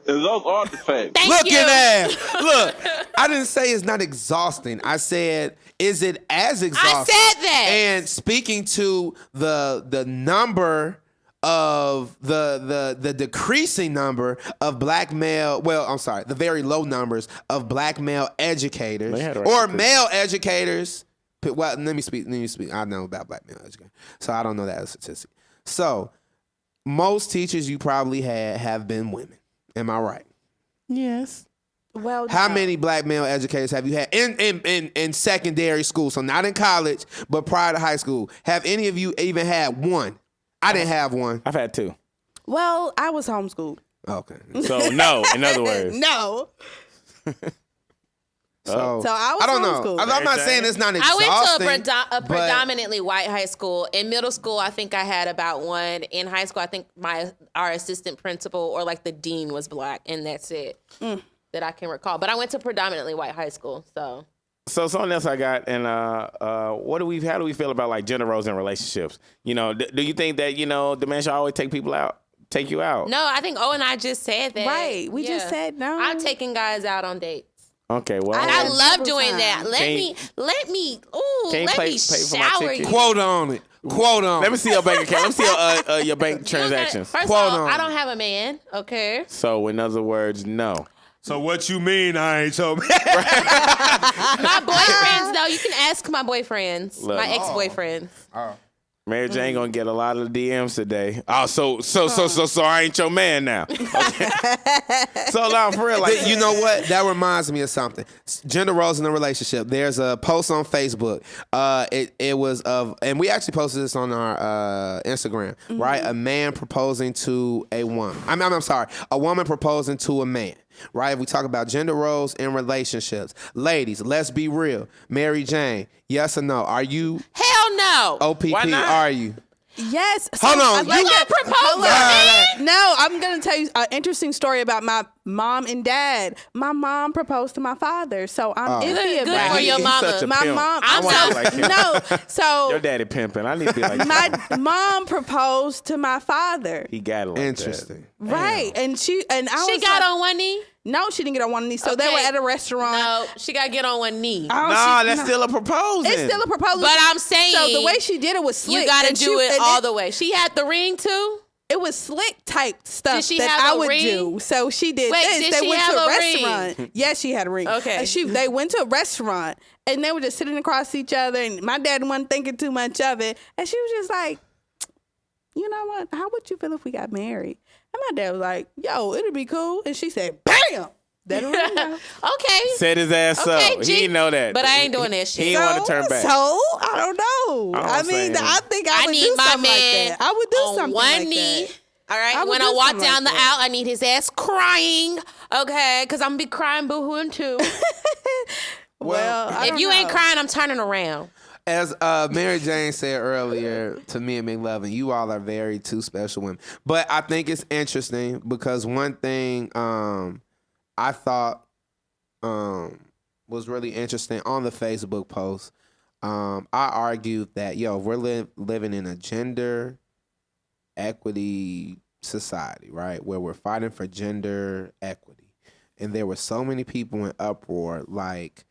[SPEAKER 6] And those are the facts.
[SPEAKER 4] Thank
[SPEAKER 2] Look
[SPEAKER 4] you.
[SPEAKER 2] at that. Look, I didn't say it's not exhausting. I said, is it as exhausting?
[SPEAKER 4] said that.
[SPEAKER 2] And speaking to the number of the decreasing number of black male, the very low numbers of black male educators
[SPEAKER 5] They had a
[SPEAKER 2] or
[SPEAKER 5] record.
[SPEAKER 2] male educators. Well, let me speak. I know about black male educators, so I don't know that as a statistic. So most teachers you probably have been women. Am I right?
[SPEAKER 5] Yes.
[SPEAKER 3] Well,
[SPEAKER 2] How
[SPEAKER 3] no.
[SPEAKER 2] many black male educators have you had in secondary school? So not in college, but prior to high school. Have any of you even had one? I didn't have one.
[SPEAKER 5] I've had two.
[SPEAKER 3] Well, I was homeschooled.
[SPEAKER 2] Okay.
[SPEAKER 5] So no. In other words.
[SPEAKER 3] No.
[SPEAKER 2] So
[SPEAKER 3] I was
[SPEAKER 2] I don't know.
[SPEAKER 3] homeschooled.
[SPEAKER 2] I'm not saying it's not
[SPEAKER 4] I
[SPEAKER 2] exhausting.
[SPEAKER 4] went to a
[SPEAKER 2] but-
[SPEAKER 4] predominantly white high school. In middle school, I think I had about one. In high school, I think our assistant principal or like the dean was black, and that's it that I can recall. But I went to predominantly white high school, so.
[SPEAKER 5] So something else I got, and how do we feel about like gender roles in relationships? You know, do you think that the man should always take you out?
[SPEAKER 4] No, I think and I just said that.
[SPEAKER 3] Right. We just said no.
[SPEAKER 4] I'm taking guys out on dates.
[SPEAKER 5] Okay, well,
[SPEAKER 4] And I
[SPEAKER 3] Yeah,
[SPEAKER 4] love
[SPEAKER 3] several
[SPEAKER 4] doing that.
[SPEAKER 3] times.
[SPEAKER 4] Let
[SPEAKER 5] Can
[SPEAKER 4] me,
[SPEAKER 5] can you
[SPEAKER 4] let
[SPEAKER 5] pay
[SPEAKER 4] me
[SPEAKER 5] for my
[SPEAKER 4] shower
[SPEAKER 5] ticket?
[SPEAKER 4] you.
[SPEAKER 2] Quote on it. Quote on
[SPEAKER 5] let me
[SPEAKER 2] it.
[SPEAKER 5] see your bank account. Let me see your bank
[SPEAKER 4] You don't gotta-
[SPEAKER 5] transactions.
[SPEAKER 4] First
[SPEAKER 2] Quote
[SPEAKER 4] of all,
[SPEAKER 2] on
[SPEAKER 4] I
[SPEAKER 2] it.
[SPEAKER 4] don't have a man, okay?
[SPEAKER 5] So in other words, no.
[SPEAKER 2] So what you mean I ain't so
[SPEAKER 4] My boyfriends, though, you can ask my boyfriends,
[SPEAKER 5] Look.
[SPEAKER 4] my ex-boyfriends.
[SPEAKER 5] Mary Jane gonna get a lot of DMs today. Oh, so I ain't your man now. Okay. So now for real, like
[SPEAKER 2] You know what? That reminds me of something. Gender roles in a relationship. There's a post on Facebook. It was and we actually posted this on our Instagram, right? A man proposing to a woman. I'm sorry, a woman proposing to a man, right? If we talk about gender roles in relationships, ladies, let's be real. Mary Jane, yes or no? Are you
[SPEAKER 4] Hell no.
[SPEAKER 2] OPP?
[SPEAKER 5] Why not?
[SPEAKER 2] Are you?
[SPEAKER 3] Yes.
[SPEAKER 2] Hold on.
[SPEAKER 3] Like
[SPEAKER 2] You
[SPEAKER 3] it.
[SPEAKER 4] propose
[SPEAKER 3] Hold
[SPEAKER 4] to
[SPEAKER 3] on.
[SPEAKER 4] me?
[SPEAKER 3] No, I'm going to tell you an interesting story about my mom and dad. My mom proposed to my father, so I'm iffy
[SPEAKER 4] Good
[SPEAKER 3] about
[SPEAKER 4] for
[SPEAKER 3] it.
[SPEAKER 4] your
[SPEAKER 5] He's
[SPEAKER 4] mama.
[SPEAKER 5] such a
[SPEAKER 3] My
[SPEAKER 5] pimp.
[SPEAKER 3] mom.
[SPEAKER 5] I
[SPEAKER 4] I'm
[SPEAKER 5] wanna
[SPEAKER 4] so-
[SPEAKER 5] be like him.
[SPEAKER 3] No, so
[SPEAKER 5] Your daddy pimping. I need to be like
[SPEAKER 3] my
[SPEAKER 5] him.
[SPEAKER 3] mom proposed to my father.
[SPEAKER 5] He got it like
[SPEAKER 2] Interesting.
[SPEAKER 3] Right, and she
[SPEAKER 4] She
[SPEAKER 3] was
[SPEAKER 4] got
[SPEAKER 3] like,
[SPEAKER 4] on one knee?
[SPEAKER 3] No, she didn't get on one knee. So they
[SPEAKER 4] Okay.
[SPEAKER 3] were at a restaurant.
[SPEAKER 4] No, she got to get on one knee.
[SPEAKER 3] Oh,
[SPEAKER 5] Nah,
[SPEAKER 3] she-
[SPEAKER 5] that's
[SPEAKER 3] no.
[SPEAKER 5] still a proposing.
[SPEAKER 3] It's still a proposal.
[SPEAKER 4] But I'm saying,
[SPEAKER 3] so the way she did it was slick.
[SPEAKER 4] you got to
[SPEAKER 3] and
[SPEAKER 4] do
[SPEAKER 3] she-
[SPEAKER 4] it
[SPEAKER 3] and
[SPEAKER 4] all the way. She had the ring too?
[SPEAKER 3] It was slick type stuff
[SPEAKER 4] Did she
[SPEAKER 3] that
[SPEAKER 4] have
[SPEAKER 3] I
[SPEAKER 4] a
[SPEAKER 3] would
[SPEAKER 4] ring?
[SPEAKER 3] do. So she did
[SPEAKER 4] Wait,
[SPEAKER 3] this.
[SPEAKER 4] did
[SPEAKER 3] They
[SPEAKER 4] she
[SPEAKER 3] went
[SPEAKER 4] have
[SPEAKER 3] to a
[SPEAKER 4] a ring?
[SPEAKER 3] restaurant. Yes, she had a ring.
[SPEAKER 4] Okay.
[SPEAKER 3] They went to a restaurant and they were just sitting across each other, and my dad wasn't thinking too much of it. And she was just like, you know what? How would you feel if we got married? And my dad was like, yo, it'd be cool. And she said, bam! That ring out.
[SPEAKER 4] Okay.
[SPEAKER 5] Set his ass
[SPEAKER 4] Okay,
[SPEAKER 5] up.
[SPEAKER 4] G.
[SPEAKER 5] He didn't know that.
[SPEAKER 4] But I ain't doing that shit.
[SPEAKER 5] He didn't want to turn back.
[SPEAKER 3] So, I don't know.
[SPEAKER 5] I'm
[SPEAKER 3] I mean,
[SPEAKER 5] saying,
[SPEAKER 3] I think I
[SPEAKER 4] I
[SPEAKER 3] would
[SPEAKER 4] need
[SPEAKER 3] do
[SPEAKER 4] my
[SPEAKER 3] something like
[SPEAKER 4] man
[SPEAKER 3] that. I would do
[SPEAKER 4] on
[SPEAKER 3] something
[SPEAKER 4] one
[SPEAKER 3] like
[SPEAKER 4] knee.
[SPEAKER 3] that.
[SPEAKER 4] All right.
[SPEAKER 3] I would
[SPEAKER 4] When
[SPEAKER 3] do
[SPEAKER 4] I walk
[SPEAKER 3] something
[SPEAKER 4] down
[SPEAKER 3] like
[SPEAKER 4] the
[SPEAKER 3] that.
[SPEAKER 4] aisle, I need his ass crying. Okay. Because I'm going to be crying boohooing too.
[SPEAKER 3] Well, I
[SPEAKER 4] If
[SPEAKER 3] don't
[SPEAKER 4] you ain't
[SPEAKER 3] know.
[SPEAKER 4] crying, I'm turning around.
[SPEAKER 2] As Mary Jane said earlier to me and McLovin, you all are very two special women. But I think it's interesting because one thing I thought was really interesting on the Facebook post, I argued that, if we're living in a gender equity society, right, where we're fighting for gender equity, and there were so many people in uproar like,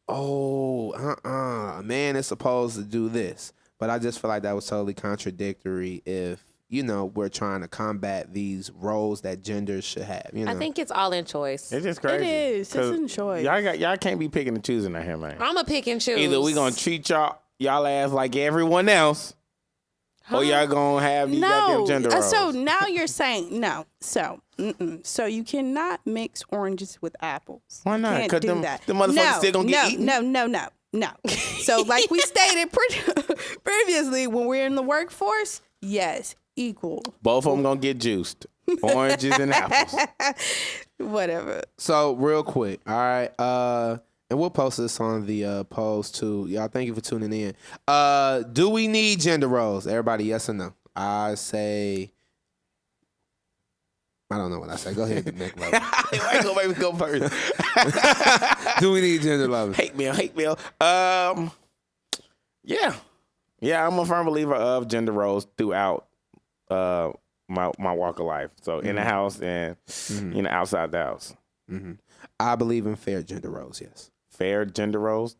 [SPEAKER 2] a man is supposed to do this. But I just feel like that was totally contradictory if, we're trying to combat these roles that genders should have.
[SPEAKER 4] I think it's all in choice.
[SPEAKER 5] It's just crazy.
[SPEAKER 3] It is. It's
[SPEAKER 5] 'Cause
[SPEAKER 3] in choice.
[SPEAKER 5] Y'all can't be picking and choosing out here, man.
[SPEAKER 4] I'm going to pick and choose.
[SPEAKER 5] Either we gonna treat y'all ass like everyone else, or y'all gonna have these goddamn gender roles.
[SPEAKER 3] So now you're saying no. So you cannot mix oranges with apples.
[SPEAKER 5] Why not?
[SPEAKER 3] Can't
[SPEAKER 5] 'Cause
[SPEAKER 3] do
[SPEAKER 5] them-
[SPEAKER 3] that.
[SPEAKER 5] them motherfuckers still gonna get eaten.
[SPEAKER 3] No. So like we stated previously, when we're in the workforce, yes, equal.
[SPEAKER 5] Both of them gonna get juiced. Oranges and apples.
[SPEAKER 3] Whatever.
[SPEAKER 2] So real quick, all right, and we'll post this on the post too. Y'all, thank you for tuning in. Do we need gender roles? Everybody, yes or no? I say, I don't know what I say. Go ahead, Nick.
[SPEAKER 5] Why you gonna make me go first?
[SPEAKER 2] Do we need gender roles?
[SPEAKER 5] Hate mail. Yeah, I'm a firm believer of gender roles throughout my walk of life. So in the house and outside the house.
[SPEAKER 2] I believe in fair gender roles. Yes.
[SPEAKER 5] Fair gender roles.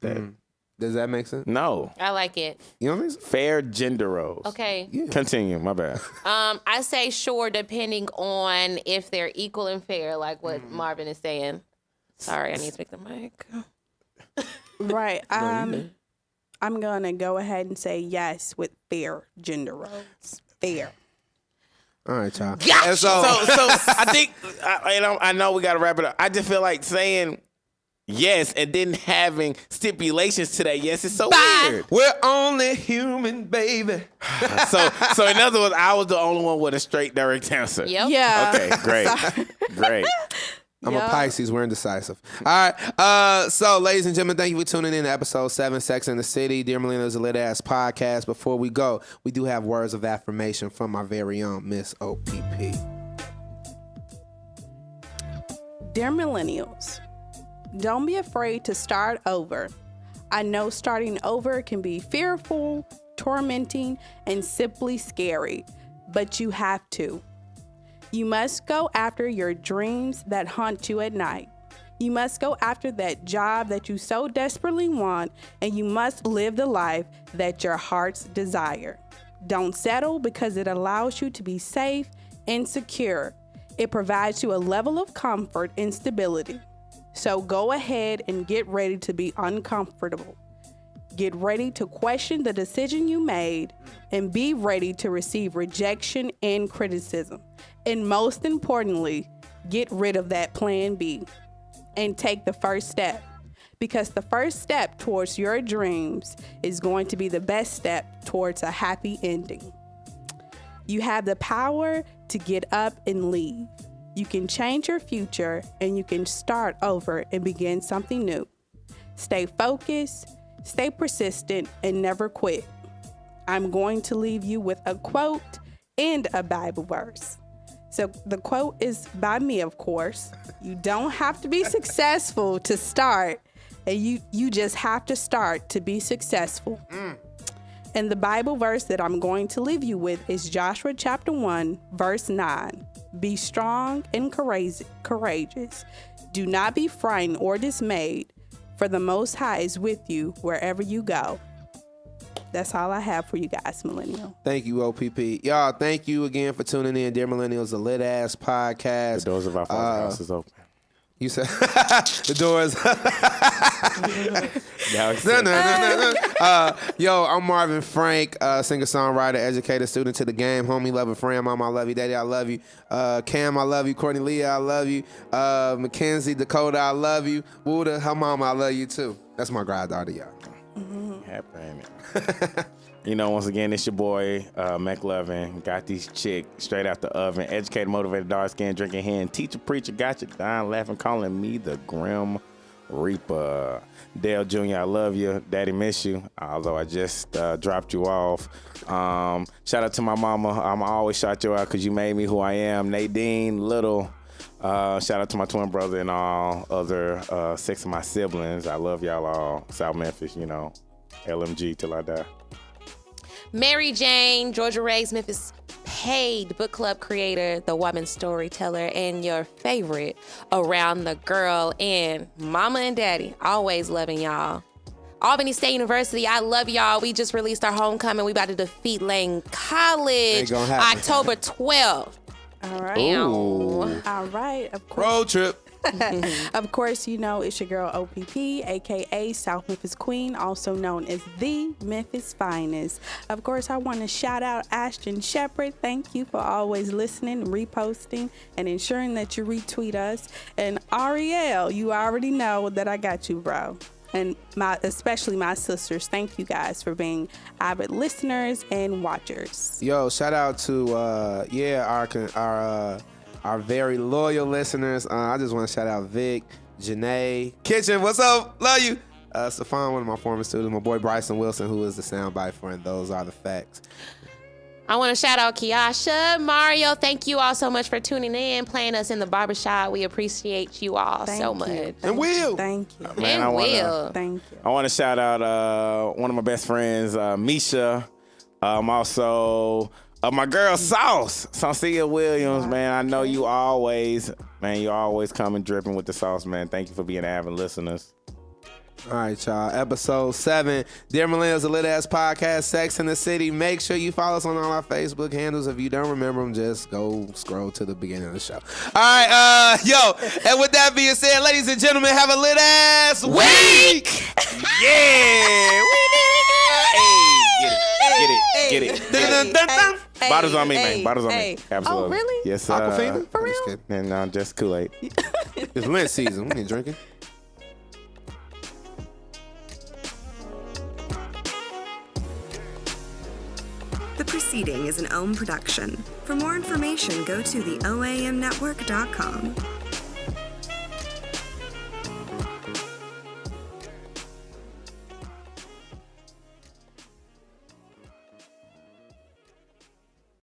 [SPEAKER 2] Does that make sense?
[SPEAKER 5] No.
[SPEAKER 4] I like it.
[SPEAKER 2] You know what I mean?
[SPEAKER 5] Fair gender roles.
[SPEAKER 4] Okay.
[SPEAKER 5] Continue. My bad.
[SPEAKER 4] I say sure, depending on if they're equal and fair, like what Marvin is saying. Sorry, I need to speak the mic.
[SPEAKER 3] Right. I'm gonna go ahead and say yes with fair gender roles. Fair.
[SPEAKER 2] All right, y'all.
[SPEAKER 4] Gotcha.
[SPEAKER 2] And
[SPEAKER 5] So I think I know we got to wrap it up. I just feel like saying yes and then having stipulations to that yes is so weird.
[SPEAKER 2] we're only human, baby.
[SPEAKER 5] So in other words, I was the only one with a straight direct answer.
[SPEAKER 4] Yep.
[SPEAKER 3] Yeah.
[SPEAKER 5] Okay, great.
[SPEAKER 2] I'm
[SPEAKER 3] Yeah.
[SPEAKER 2] a Pisces. We're indecisive. All right. So, ladies and gentlemen, thank you for tuning in to episode 7, Sex in the City. Dear Millennials, a lit ass podcast. Before we go, we do have words of affirmation from our very own Miss OPP.
[SPEAKER 3] Dear Millennials, don't be afraid to start over. I know starting over can be fearful, tormenting, and simply scary, but you have to. You must go after your dreams that haunt you at night. You must go after that job that you so desperately want, and you must live the life that your hearts desire. Don't settle because it allows you to be safe and secure. It provides you a level of comfort and stability. So go ahead and get ready to be uncomfortable. Get ready to question the decision you made and be ready to receive rejection and criticism. And most importantly, get rid of that plan B and take the first step, because the first step towards your dreams is going to be the best step towards a happy ending. You have the power to get up and leave. You can change your future and you can start over and begin something new. Stay focused, stay persistent, and never quit. I'm going to leave you with a quote and a Bible verse. So the quote is by me, of course. You don't have to be successful to start, and you just have to start to be successful. And the Bible verse that I'm going to leave you with is Joshua chapter 1, verse 9. Be strong and courageous. Do not be frightened or dismayed, for the Most High is with you wherever you go. That's all I have for you guys, Millennial.
[SPEAKER 2] Thank you, OPP. Y'all, thank you again for tuning in. Dear Millennials, a lit-ass podcast.
[SPEAKER 5] The doors of our Father's house is open.
[SPEAKER 2] You said the doors. Yo, I'm Marvin Frank, singer-songwriter, educator, student to the game, homie, lover, friend, mom, I love you, daddy, I love you, Cam, I love you, Courtney Leah, I love you, Mackenzie, Dakota, I love you, Wuda, her mama, I love you too. That's my goddaughter, y'all.
[SPEAKER 5] Happy. You know, once again, it's your boy, McLovin. Got these chicks straight out the oven. Educated, motivated, dark skin, drinking hand. Teacher, preacher, got you dying, laughing, calling me the Grim Reaper. Dale Jr., I love you. Daddy, miss you. Although I just dropped you off. Shout out to my mama. I'm always shout you out because you made me who I am. Nadine, Little. Shout out to my twin brother and all other 6 of my siblings. I love y'all all. South Memphis, you know. LMG till I die.
[SPEAKER 4] Mary Jane, Georgia Ray's Memphis paid book club creator, the woman storyteller, and your favorite around the girl and mama and daddy. Always loving y'all. Albany State University, I love y'all. We just released our homecoming. We about to defeat Lane College October 12th.
[SPEAKER 3] All right.
[SPEAKER 2] Ooh.
[SPEAKER 3] All right. Of course.
[SPEAKER 2] Road trip.
[SPEAKER 3] Of course, you know it's your girl OPP, aka South Memphis Queen, also known as the Memphis Finest. Of course, I want to shout out Ashton Shepherd. Thank you for always listening, reposting, and ensuring that you retweet us. And Ariel, you already know that I got you, bro. And especially my sisters, thank you guys for being avid listeners and watchers.
[SPEAKER 2] Yo, shout out to our very loyal listeners. I just want to shout out Vic, Janae, Kitchen, what's up? Love you. Stefan, one of my former students, my boy Bryson Wilson, who is the soundbite friend. Those are the facts.
[SPEAKER 4] I want to shout out Kiasha, Mario. Thank you all so much for tuning in, playing us in the barbershop. We appreciate you all so much.
[SPEAKER 2] And Will.
[SPEAKER 3] Thank you.
[SPEAKER 5] Man,
[SPEAKER 4] And Will.
[SPEAKER 3] Thank you.
[SPEAKER 5] I want to shout out one of my best friends, Misha. Also, my girl Sauce, Saucia Williams, man. I know you always come and dripping with the sauce, man. Thank you for being avid listeners.
[SPEAKER 2] All right, y'all. Episode 7. Dear Millennials, a lit ass podcast, Sex in the City. Make sure you follow us on all our Facebook handles. If you don't remember them, just go scroll to the beginning of the show. All right, and with that being said, ladies and gentlemen, have a lit ass week.
[SPEAKER 5] Yeah, we did it. Get it. Bottles on me, man. Bottles on me. Absolutely.
[SPEAKER 3] Oh, really?
[SPEAKER 5] Yes, sir.
[SPEAKER 2] Aquafina?
[SPEAKER 3] For real?
[SPEAKER 2] Just kidding.
[SPEAKER 5] And no, just Kool-Aid.
[SPEAKER 2] It's Lent season. We ain't drinking.
[SPEAKER 1] The preceding is an OM production. For more information, go to theoamnetwork.com.